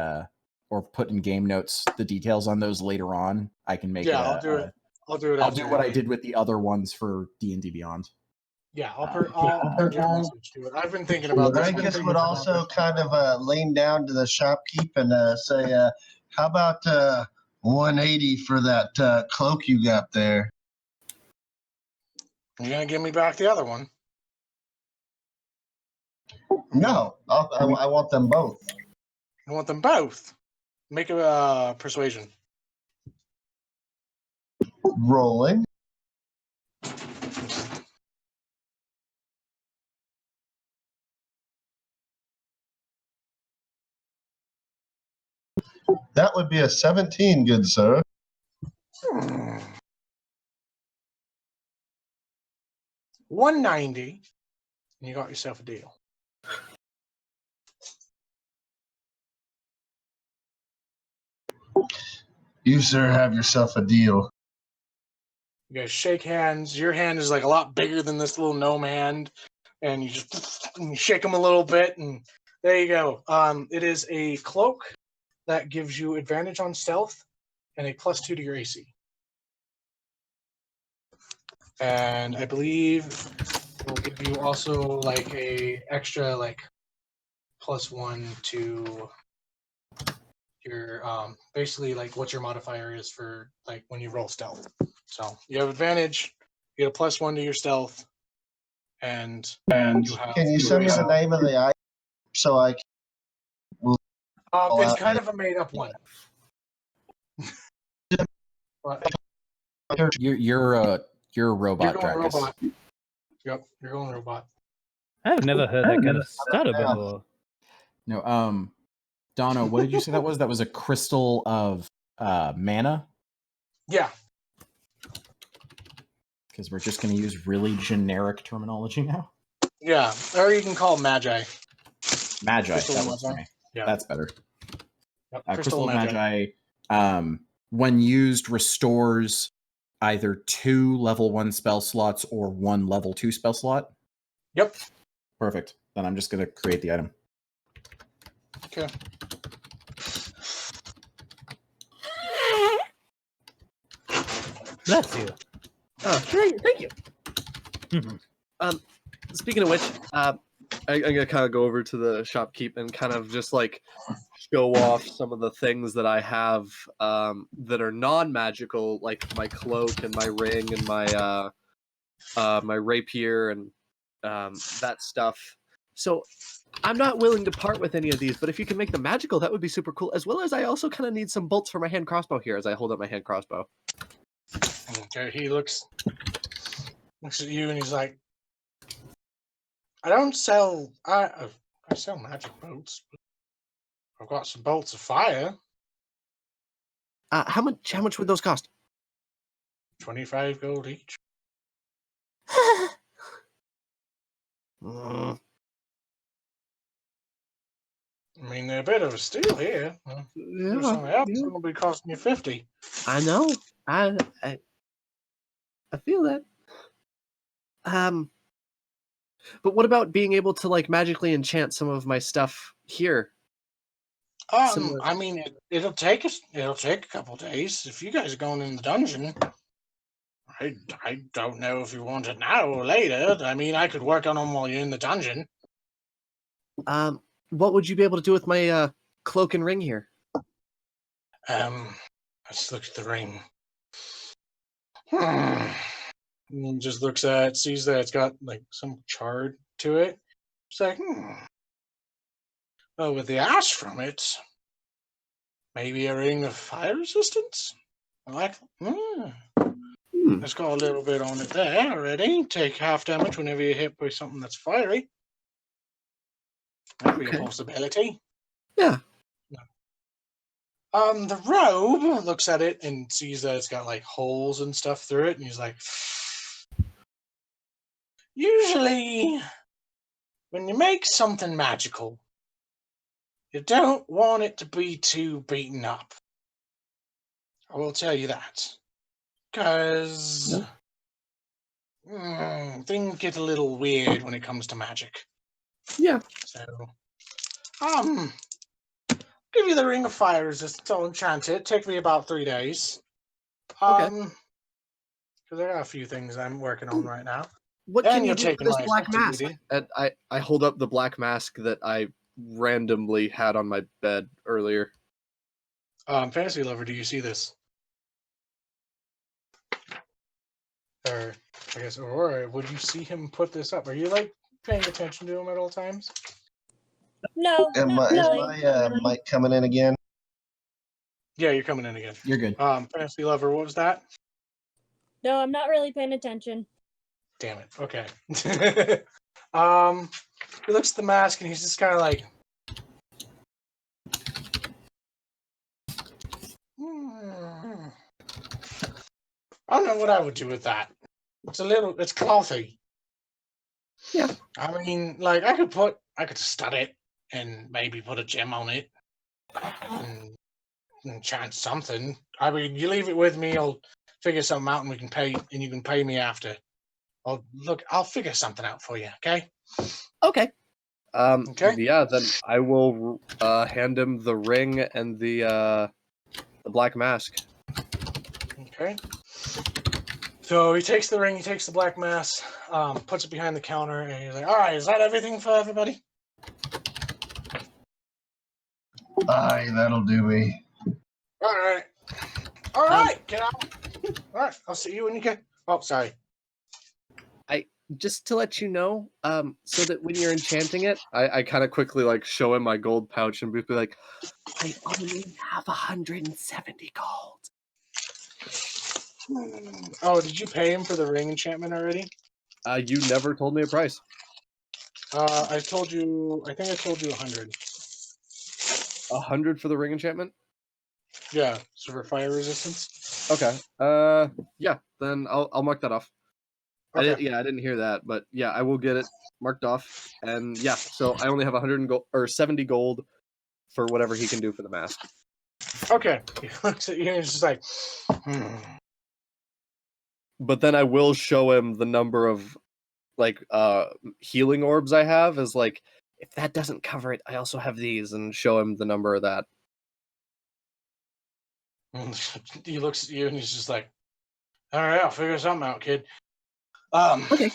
or put in game notes the details on those later on, I can make it. I'll do it. I'll do it. I'll do what I did with the other ones for D&D Beyond. Yeah, I'll send you a message to it. I've been thinking about But this. I guess would also kind of lean down to the shopkeep and say, how about 180 for that cloak you got there? You're gonna give me back the other one? No, I want them both. I want them both. Make a persuasion. Rolling. That would be a 17, good sir. 190, and you got yourself a deal. You, sir, have yourself a deal. You guys shake hands. Your hand is like a lot bigger than this little gnome hand, and you just shake them a little bit, and there you go. It is a cloak that gives you advantage on stealth and a +2 to your AC. And I believe it will give you also like a extra like +1 to your basically like what your modifier is for like when you roll stealth. So you have advantage, you get a +1 to your stealth, and you have. Can you send me the name of the item so I can? It's kind of a made-up one. You're a robot, You're going Dracus. robot. Yep, you're going robot. I've never heard that kind of stutter before. No, Donna, what did you say that was? That was a crystal of mana? Yeah. Because we're just going to use really generic terminology now? Yeah, or you can call it Magi. Magi, Crystal that works for Magi. me. Yeah. That's better. Yep. Crystal Magi, when used, restores either 2 level 1 spell slots or 1 level 2 spell slot. Yep. Perfect. Then I'm just going to create the item. Okay. Bless you. Oh, thank you. Speaking of which, I'm gonna kind of go over to the shopkeep and kind of just like show off some of the things that I have that are non-magical, like my cloak and my ring and my my rapier and that stuff. So I'm not willing to part with any of these, but if you can make them magical, that would be super cool. As well as I also kind of need some bolts for my hand crossbow here as I hold up my hand crossbow. Okay, he looks at you and he's like, I don't sell. I sell magic bolts. I've got some bolts of fire. How much would those cost? 25 gold each. I mean, they're a bit of a steal here. Yeah, Something else is going to be costing you 50. I know. I feel that. But what about being able to like magically enchant some of my stuff here? I mean, it'll take a couple days. If you guys are going in the dungeon, I don't know if you want it now or later. I mean, I could work on them while you're in the dungeon. What would you be able to do with my cloak and ring here? Let's look at the ring. And just looks at it, sees that it's got like some chard to it. It's like, well, with the ash from it, maybe a ring of fire resistance? It's got a little bit on it there already. Take half damage whenever you hit by something that's fiery. That'd be a possibility. Yeah. The robe looks at it and sees that it's got like holes and stuff through it, and he's like, usually when you make something magical, You don't want it to be too beaten up. I will tell you that. Because things get a little weird when it comes to magic. Yeah. So, give you the Ring of Fire Resistance. I'll enchant it. Take me about 3 days. Okay. Because I got a few things I'm working on right now. What And can you you're do for taking this my black mask? effectivity. And I hold up the black mask that I randomly had on my bed earlier. FntasyLover, do you see this? Or, I guess, Aurora, would you see him put this up? Are you, like, paying attention to him at all times? No, Is not really. my mic coming in again? Yeah, you're coming in again. You're good. FntasyLover, what was that? No, I'm not really paying attention. Damn it. Okay. He looks at the mask and he's just kind of like, I don't know what I would do with that. It's clothy. Yeah. I mean, like, I could stud it and maybe put a gem on it and enchant something. I mean, you leave it with me, I'll figure something out and you can pay me after. I'll figure something out for you, okay? Okay. Okay. Yeah, then I will hand him the ring and the black mask. Okay. So he takes the ring, he takes the black mask, puts it behind the counter, and he's like, all right, is that everything for everybody? Aye, that'll do me. All right. All right, get out. All right, I'll see you when you get... Oh, sorry. Just to let you know, so that when you're enchanting it, I kind of quickly like show him my gold pouch and be like, I only have 170 gold. Oh, did you pay him for the ring enchantment already? You never told me a price. I think I told you 100. 100 for the ring enchantment? Yeah, so for fire resistance. Okay. Yeah, then I'll mark that off. Okay. I didn't hear that, but yeah, I will get it marked off. And yeah, so I only have 70 gold for whatever he can do for the mask. Okay. He looks at you and he's just like, But then I will show him the number of like healing orbs I have as like, if that doesn't cover it, I also have these, and show him the number of that. He looks at you and he's just like, all right, I'll figure something out, kid. Okay.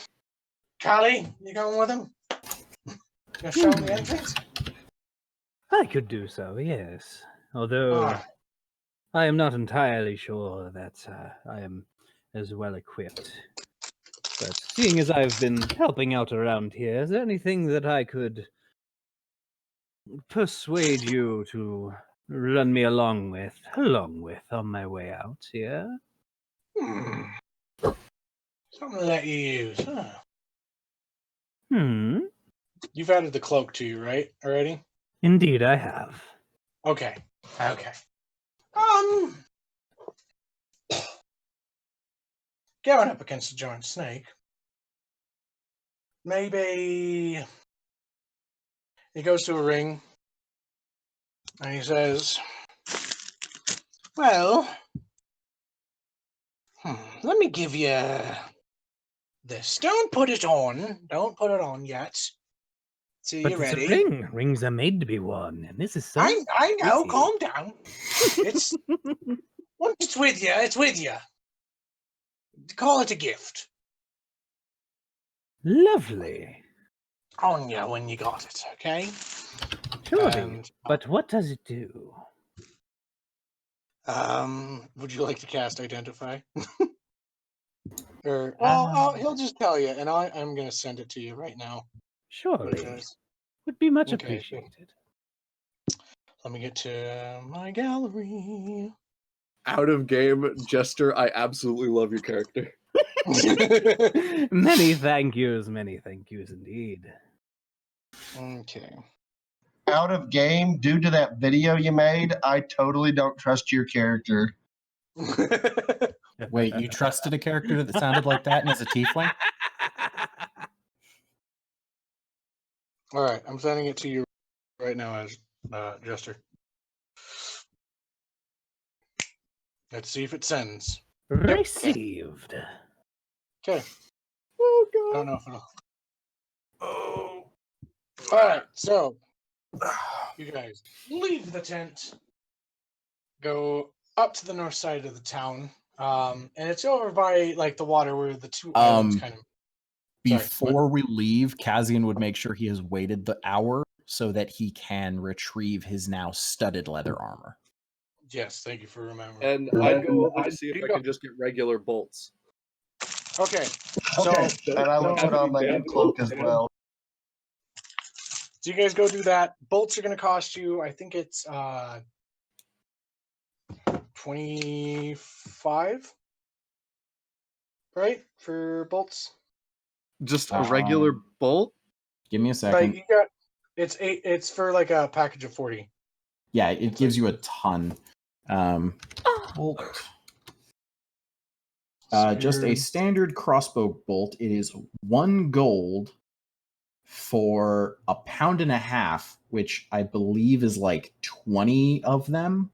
Callie, you going with him? Gonna show him the entrance? I could do so, yes. Although I am not entirely sure that I am as well equipped. But seeing as I've been helping out around here, is there anything that I could persuade you to run me along with on my way out here? Something to let you use, huh? You've added the cloak to you, right? Already? Indeed, I have. Okay. Going up against a giant snake. Maybe he goes to a ring and he says, well, let me give you this. Don't put it on. Don't put it on yet. So But you're it's ready. a ring. Rings are made to be worn, and this is so I know. pretty. Calm down. It's once it's with you, it's with you. Call it a gift. Lovely. On you when you got it, okay? Surely. But what does it do? Would you like to cast Identify? Or he'll just tell you, and I'm going to send it to you right now. Surely. Would be much Okay. appreciated. Let me get to my gallery. Out of game, Jester, I absolutely love your character. Many thank yous indeed. Okay. Out of game, due to that video you made, I totally don't trust your character. Wait, you trusted a character that sounded like that and is a tiefling? All right, I'm sending it to you right now as Jester. Let's see if it sends. Received. Okay. Oh I don't know if it'll. Oh. All right. So, you guys leave the tent, go up to the north side of the town, and it's over by like the water where the two islands kind of. Before we leave, Kazian would make sure he has waited the hour so that he can retrieve his now studded leather armor. Yes, thank you for remembering. And I'd go over to see if I can just get regular bolts. Okay. Okay, So, and I will put on my new cloak as well. So you guys go do that. Bolts are going to cost you, I think it's 25, right? For bolts. Just a regular bolt? Give me a second. Like you got it's for like a package of 40. Yeah, it gives you a ton. Bolt. Just a standard crossbow bolt. It is 1 gold for £1.50, which I believe is like 20 of them.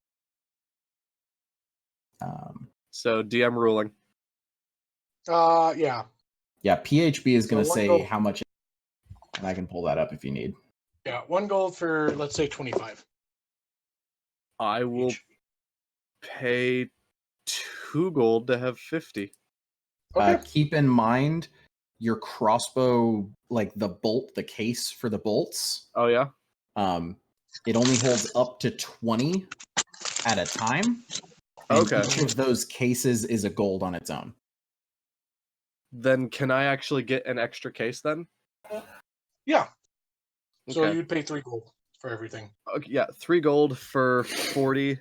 So DM ruling. Yeah. Yeah, PHB is going to So 1 say gold. how much, and I can pull that up if you need. Yeah, 1 gold for let's say 25. I will pay 2 gold to have 50. Okay. Keep in mind your crossbow, like the bolt, the case for the bolts. Oh yeah. It only holds up to 20 at a time. And Okay. each of those cases is a gold on its own. Then can I actually get an extra case then? Yeah. So Okay. you'd pay 3 gold for everything. Okay, yeah, 3 gold for 40.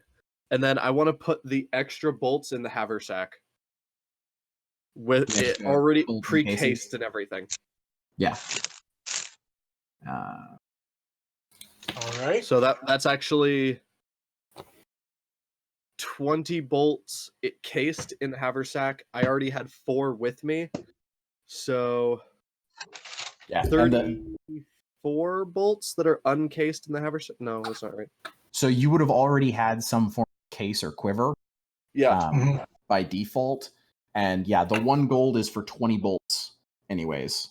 And then I want to put the extra bolts in the haversack. With Yes, it already gold pre-cased cases. and everything. Yeah. All right. So that's actually 20 bolts it cased in the haversack. I already had 4 with me. So Yeah. 34 bolts that are uncased in the haversack. No, that's not right. So you would have already had some form of case or quiver. Yeah. By default. And yeah, the 1 gold is for 20 bolts anyways.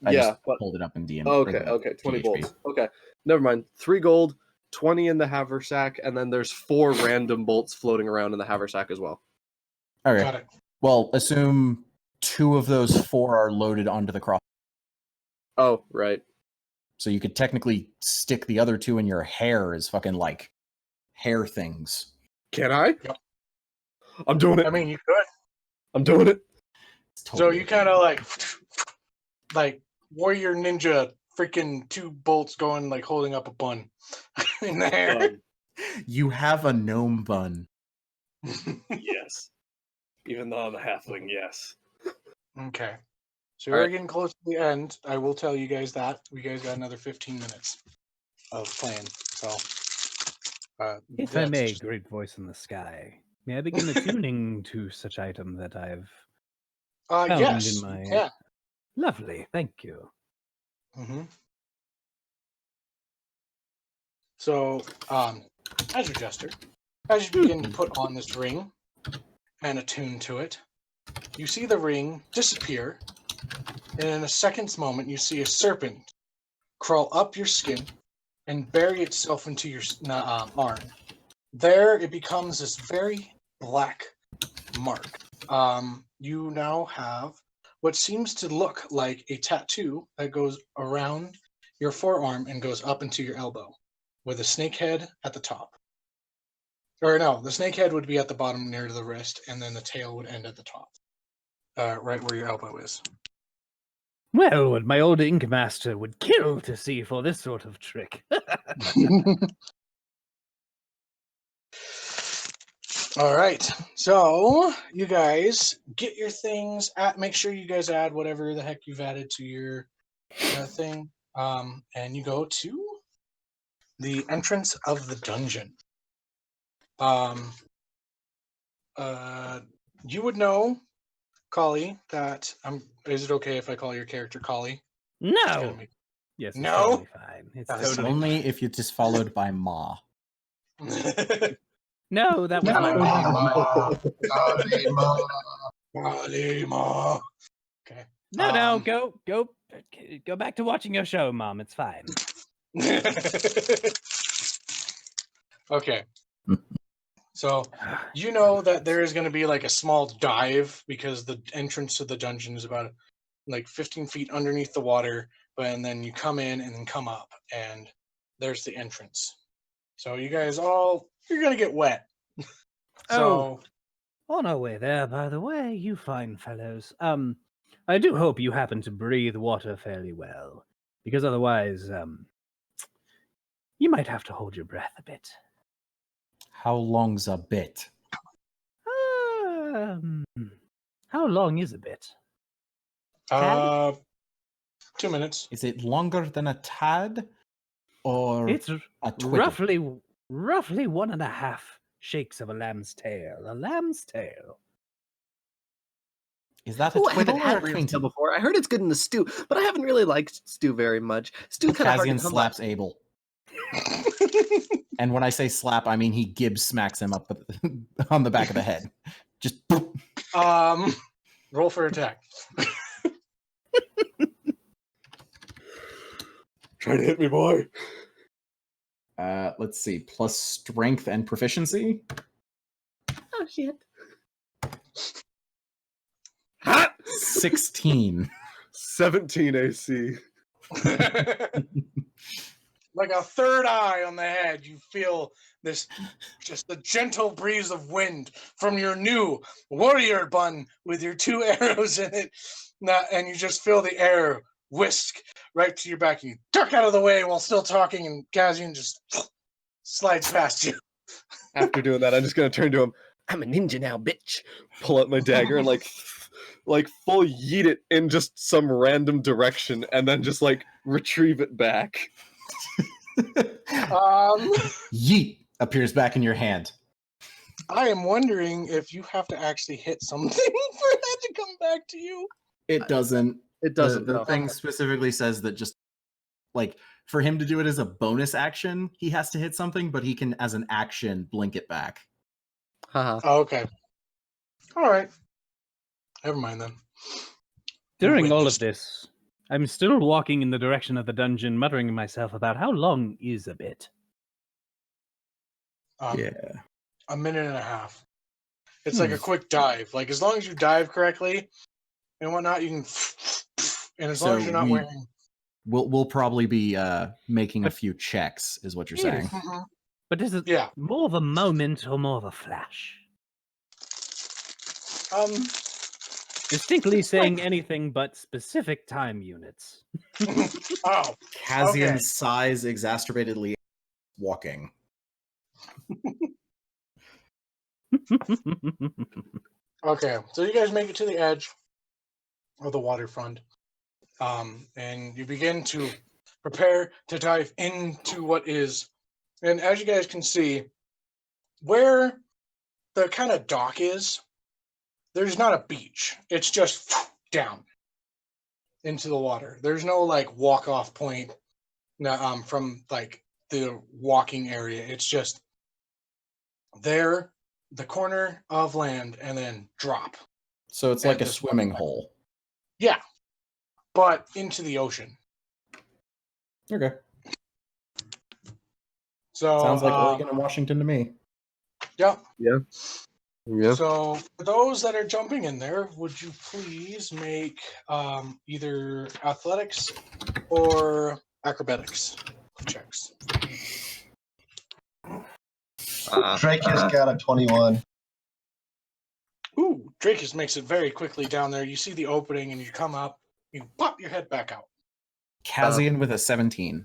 I just pulled it up in DM. Okay, 20 bolts. Okay, never mind. 3 gold, 20 in the haversack, and then there's 4 random bolts floating around in the haversack as well. Okay. Got it. Well, assume 2 of those 4 are loaded onto the cross. Oh, right. So you could technically stick the other 2 in your hair as fucking like hair things. Can I? Yep. I'm doing it. I mean, you could. I'm doing it. So you kind of like warrior ninja, freaking 2 bolts going like holding up a bun in the hair. You have a gnome bun. Yes. Even though I'm a halfling, yes. Okay. So we're getting close to the end. I will tell you guys that. You guys got another 15 minutes of playing. So If I may, great voice in the sky, may I begin attuning to such item that I've found yes, in my... you can. Lovely, thank you. Mm-hmm. So, as your jester, as you begin to put on this ring and attune to it, you see the ring disappear, and in a second's moment, you see a serpent crawl up your skin and bury itself into your arm. There, it becomes this very black mark. You now have what seems to look like a tattoo that goes around your forearm and goes up into your elbow, with a snake head at the top. Or no, the snake head would be at the bottom near to the wrist, and then the tail would end at the top, right where your elbow is. Well, what my old ink master would kill to see for this sort of trick. All right, so you guys get your things. Make sure you guys add whatever the heck you've added to your thing, and you go to the entrance of the dungeon. You would know, Kali, that is it okay if I call your character Kali? No. Yes, it's No? totally fine. It's That's totally Only fine. if it's just followed by Ma. No, that was my Kalima. Okay. No, go back to watching your show, Mom. It's fine. Okay. So you know that there is going to be like a small dive because the entrance to the dungeon is about like 15 feet underneath the water, and then you come in and then come up, and there's the entrance. So you guys you're going to get wet. So On our way there, by the way, you fine fellows. I do hope you happen to breathe water fairly well, because otherwise, you might have to hold your breath a bit. How long's a bit? How long is a bit? 2 minutes. Is it longer than a tad? Or It's a twiddle? roughly 1.5 shakes of a lamb's tail. A lamb's tail. Is that a Oh, I haven't twiddle or had a lamb's twinkle? tail before. I heard it's good in the stew, but I haven't really liked stew very much. Stew kind of hard to Kazian come slaps Abel. And when I say slap, I mean he Gibbs smacks him up on the back of the head. Just boop. Roll for attack. Try to hit me, boy. Let's see. Plus strength and proficiency. Oh shit! Hot. 16. 17 AC. Like a third eye on the head, you feel this, just the gentle breeze of wind from your new warrior bun with your 2 arrows in it. And you just feel the air whisk right to your back. And you duck out of the way while still talking, and Kazian just slides past you. After doing that, I'm just gonna turn to him. I'm a ninja now, bitch. Pull out my dagger and like full yeet it in just some random direction, and then just like retrieve it back. Yeet appears back in your hand. I am wondering if you have to actually hit something for that to come back to you. It doesn't. It doesn't. The no. thing specifically says that just like for him to do it as a bonus action, he has to hit something, but he can, as an action, blink it back. Haha. Oh, okay. All right. Never mind then. During all of Witnessed. this, I'm still walking in the direction of the dungeon, muttering to myself about how long is a bit. Yeah. A minute and a half. It's like a quick dive. Like as long as you dive correctly and whatnot, you can. And as long as you're not wearing. We'll probably be making a few checks, is what you're saying. But is it more of a moment or more of a flash? Distinctly saying anything but specific time units. Oh. Kazian's size exacerbatedly walking. Okay, so you guys make it to the edge of the waterfront, and you begin to prepare to dive into what is, and as you guys can see, where the kind of dock is, there's not a beach. It's just down into the water. There's no like walk-off point from like the walking area. It's just there, the corner of land, and then drop. So it's like a swimming hole. Yeah, but into the ocean. Okay. So sounds like Oregon and Washington to me. Yep. Yeah. Yeah. So for those that are jumping in there, would you please make either athletics or acrobatics checks? Drake has got a 21. Ooh, Dracus makes it very quickly down there. You see the opening and you come up, you pop your head back out. Kazian with a 17.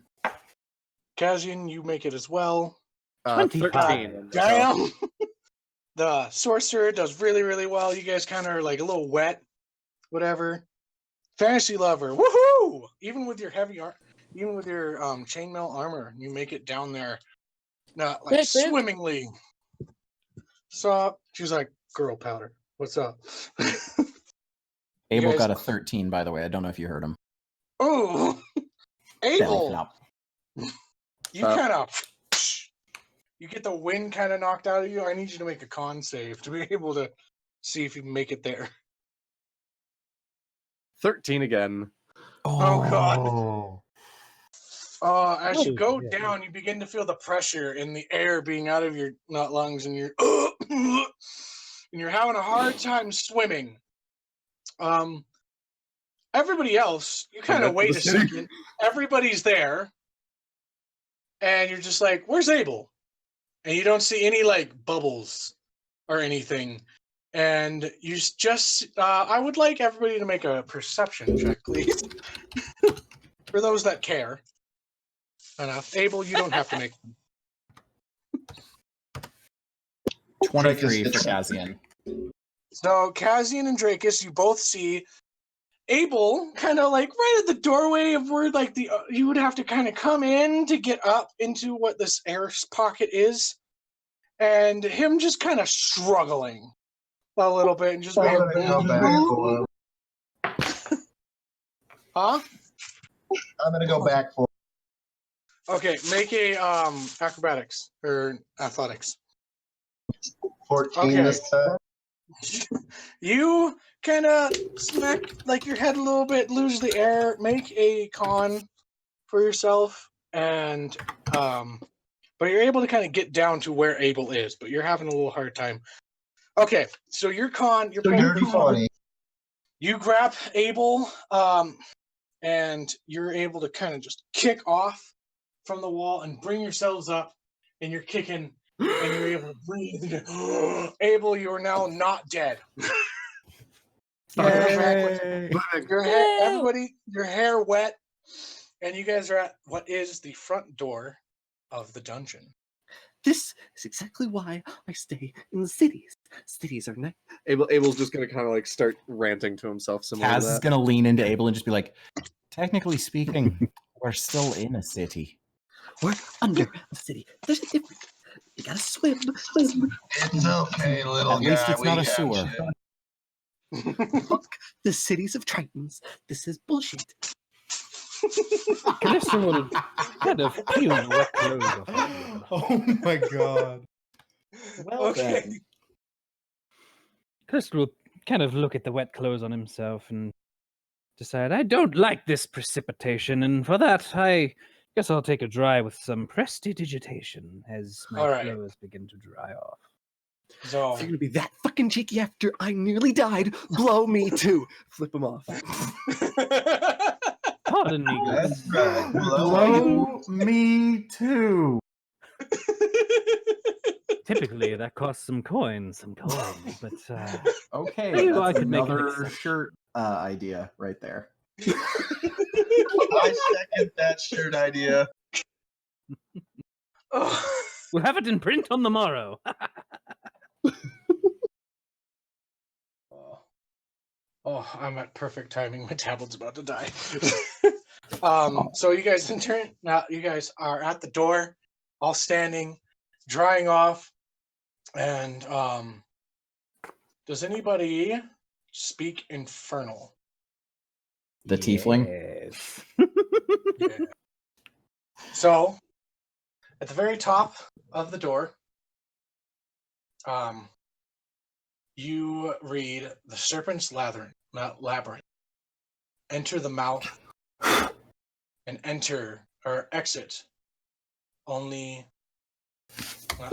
Kazian, you make it as well. 13. Damn! The sorcerer does really, really well. You guys kind of are like a little wet, whatever. FntasyLover, woohoo! Even with your even with your chainmail armor, you make it down there, not like swimmingly. So she's like, "Girl powder, what's up?" Abel got a 13, by the way. I don't know if you heard him. Oh, Belly Abel, flop. you kind of, you get the wind kind of knocked out of you. I need you to make a con save to be able to see if you can make it there. 13 again. Oh, God. As you go yeah. down, you begin to feel the pressure in the air being out of your lungs, and you're and you're having a hard time swimming. Everybody else, you kind of wait a second. Everybody's there, and you're just like, "Where's Abel?" And you don't see any like bubbles or anything. And you just, I would like everybody to make a perception check, please, for those that care. Enough. Abel, you don't have to make. 23 for Kazian. So, Kazian and Drakus, you both see Abel kind of like right at the doorway of where like you would have to kind of come in to get up into what this air pocket is, and him just kind of struggling a little bit and just I'm gonna go back for him. Huh? I'm gonna go back for Okay, make a acrobatics or athletics. 14 Okay. this time. You kind of smack like your head a little bit, lose the air, make a con for yourself, and but you're able to kind of get down to where Abel is, but you're having a little hard time. Okay, so your con, you're playing Dirty con. 20. You grab Abel, and you're able to kind of just kick off from the wall and bring yourselves up, and you're kicking, and you're able to breathe. Abel, you are now not dead. You're back with your hair, everybody, your hair wet, and you guys are at what is the front door of the dungeon. This is exactly why I stay in the cities. Cities are nice. Abel's just gonna kind of like start ranting to himself. Similar Kaz to is that. going to lean into Abel and just be like, technically speaking, we're still in a city. We're under a city. There's a difference. You gotta swim. It's okay, little At least guy. it's we not a got sewer. you. Fuck the cities of Tritons. This is bullshit. Calista will kind of peel the wet clothes off of you. Oh my god. Well Okay. then. Calista will kind of look at the wet clothes on himself and decide, I don't like this precipitation, and for that, I guess I'll take a dry with some prestidigitation as my All right. clothes begin to dry off. So If you're gonna be that fucking cheeky after I nearly died, blow me too. Flip him off. Pardon me, good That's sir. right. Blow me too. Typically, that costs some coins, but Okay, Maybe I that's could make an another exception. shirt idea right there. I second that shirt idea. oh, we'll have it in print on the morrow. I'm at perfect timing. My tablet's about to die. So you guys you guys are at the door, all standing, drying off, and does anybody speak Infernal? The tiefling? Yes. Yeah. So, at the very top of the door, you read the Serpent's Labyrinth. Enter the mouth and enter or exit. Only,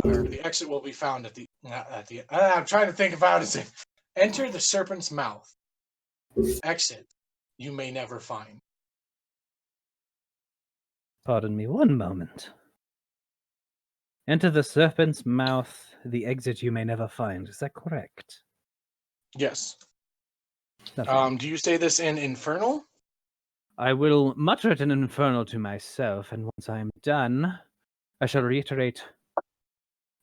or the exit will be found at the. I'm trying to think of how to say. Enter the Serpent's mouth. Exit, you may never find. Pardon me one moment. Enter the serpent's mouth, the exit you may never find. Is that correct? Yes. Lovely. Do you say this in Infernal? I will mutter it in Infernal to myself, and once I am done, I shall reiterate.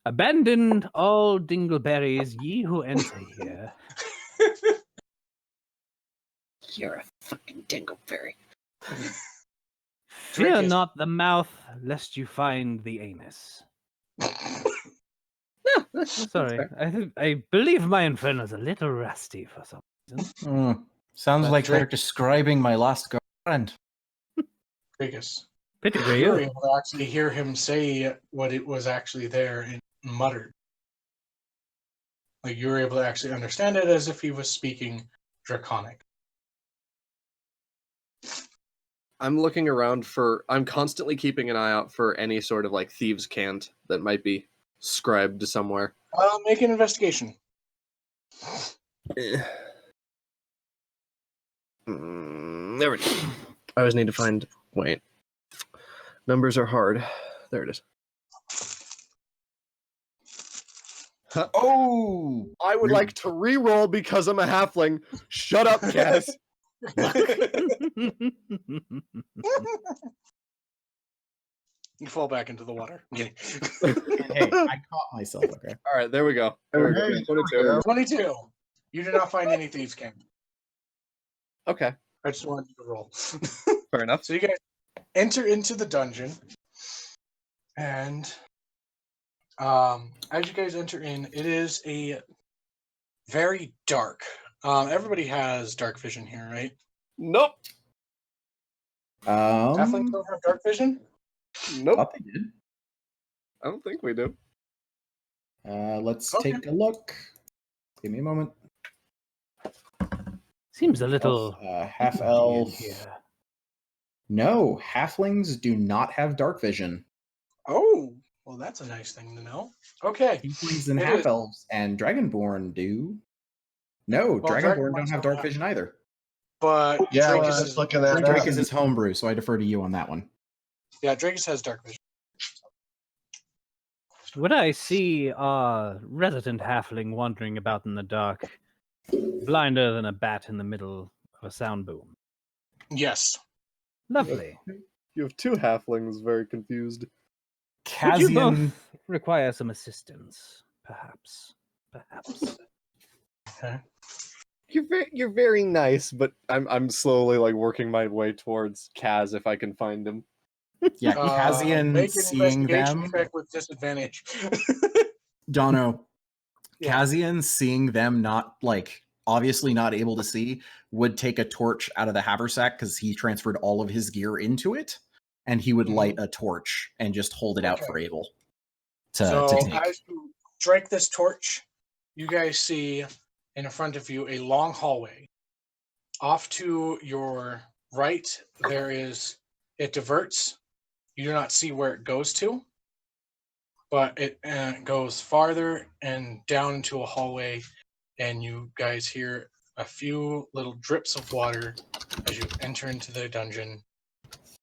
Abandon all dingleberries, ye who enter here. You're a fucking dingleberry. Fear Drink it. not the mouth, lest you find the anus. Sorry, I believe my Infernal is a little rusty for some reason. Sounds That like they're drink- describing my last girlfriend. Vegas. Pity for You were you. able to actually hear him say what it was actually there and muttered. Like you were able to actually understand it as if he was speaking Draconic. I'm looking around I'm constantly keeping an eye out for any sort of like thieves' cant that might be scribed somewhere. Make an investigation. There it is. I always need to find. Wait. Numbers are hard. There it is. Huh. Oh, I would like to re-roll because I'm a halfling. Shut up, Cass. You fall back into the water. hey, I caught myself. Okay. All right, there we go. There we go. Hey, 22. 22. You did not find any thieves' camp. Okay, I just wanted you to roll. fair enough. So you guys enter into the dungeon, and as you guys enter in, it is a very dark. Everybody has dark vision here, right? Nope. Halflings don't have dark vision. Nope. Thought they did. I don't think we do. Let's Okay. take a look. Give me a moment. Seems a little Half in elf. here. No, halflings do not have dark vision. Oh, well, that's a nice thing to know. Okay. Tieflings and It half is. elves and dragonborn do. No, Well, dragonborn dragonborns don't have don't dark have- vision either. But Yeah, I Drakus was is, just looking at Drake that. is his homebrew, so I defer to you on that one. yeah, Drakus has dark vision. Would I see our resident halfling wandering about in the dark, blinder than a bat in the middle of a sound boom? Yes. Lovely. You have two halflings very confused. Would you Kazian, both require some assistance? Perhaps. Perhaps. Okay. You're very nice, but I'm slowly like working my way towards Kaz if I can find him. yeah, Kazian Make an seeing investigation them. check with disadvantage. Dono, Yeah. Kazian seeing them not like obviously not able to see would take a torch out of the haversack because he transferred all of his gear into it, and he would light a torch and just hold it out Okay. for Abel to So take. as you strike this torch, you guys see in front of you a long hallway. Off to your right, it diverts. You do not see where it goes to, but it goes farther and down into a hallway, and you guys hear a few little drips of water as you enter into the dungeon.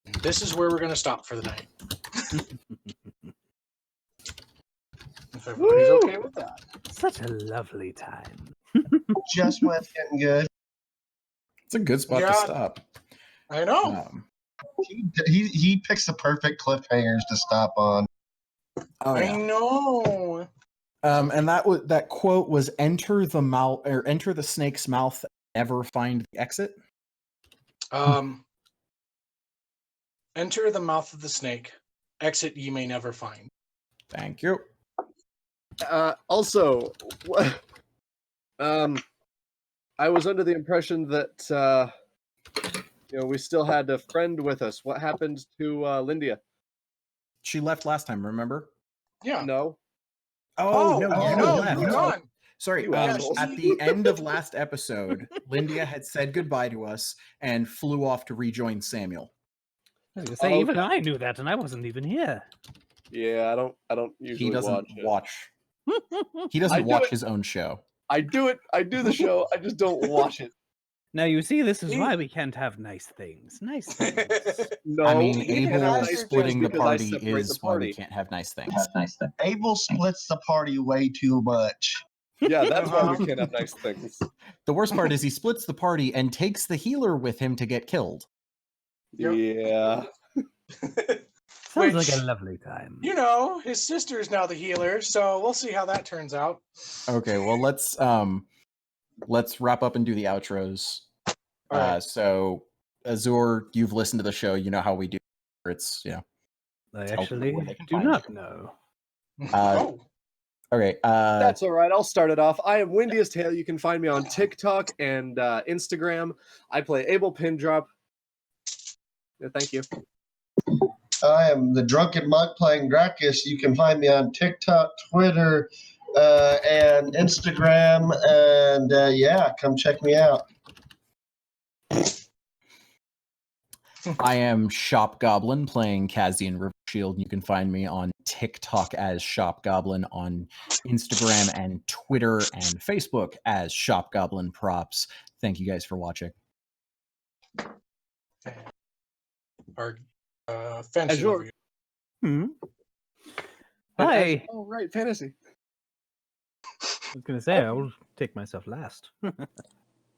And this is where we're going to stop for the night. If everybody's okay with that. Such a lovely time. Just when it's getting good. It's a good spot to Yeah. stop. I know. He picks the perfect cliffhangers to stop on. Oh I yeah. know. And that quote was enter the snake's mouth, never find the exit. Enter the mouth of the snake. Exit ye may never find. Thank you. Also, I was under the impression that we still had a friend with us. What happened to Lindia? She left last time, remember? Yeah. No. Oh, no, you no, left. you're gone. Sorry, You asshole. at the end of last episode, Lindia had said goodbye to us and flew off to rejoin Samuel. I was gonna say, even Okay. I knew that, and I wasn't even here. Yeah, I don't usually He doesn't watch. He I doesn't do watch it. his own show. I do it. I do the show. I just don't watch it. Now you see, this is why we can't have nice things. Nice things. No. I mean, he can have Abel nice things splitting the because I party separate is the why we party. can't have nice things. Abel splits the party way too much. Yeah, that's why we can't have nice things. The worst part is he splits the party and takes the healer with him to get killed. Yeah. Sounds like Which, a lovely time. his sister is now the healer, so we'll see how that turns out. Okay, well let's wrap up and do the outros. All right. So Azur, you've listened to the show, you know how we do. It's I tell people where actually they can do find not you. know. Oh, Okay. That's all right. I'll start it off. I am Windiest Tale. You can find me on TikTok and Instagram. I play Abel Pindrop. Yeah, thank you. I am the Drunken Monk playing Dracus. You can find me on TikTok, Twitter, and Instagram. And yeah, come check me out. I am Shop Goblin playing Kazian Rivershield. You can find me on TikTok as Shop Goblin, on Instagram and Twitter and Facebook as Shop Goblin Props. Thank you guys for watching. Our fancy Azure. lover. Hmm. And Hi. oh, right, fantasy. I was gonna say I'll take myself last.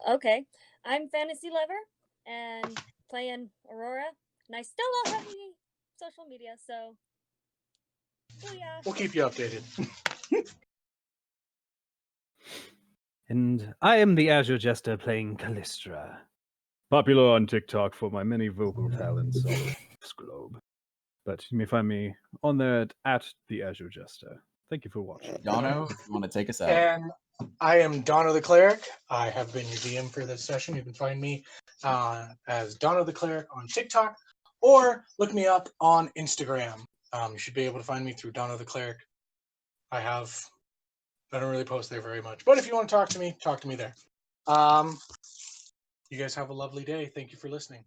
Okay, I'm FntasyLover and playing Aurora, and I still don't have any social media, so booyah. We'll keep you updated. And I am the Azure Jester playing Callistra. Popular on TikTok for my many vocal talents all over this globe. But you may find me on there at the Azure Jester. Thank you for watching. Dono, if you want to take us out. And I am Dono the Cleric. I have been your DM for this session. You can find me as Dono the Cleric on TikTok, or look me up on Instagram. You should be able to find me through Dono the Cleric. I don't really post there very much, but if you want to talk to me there. You guys have a lovely day. Thank you for listening.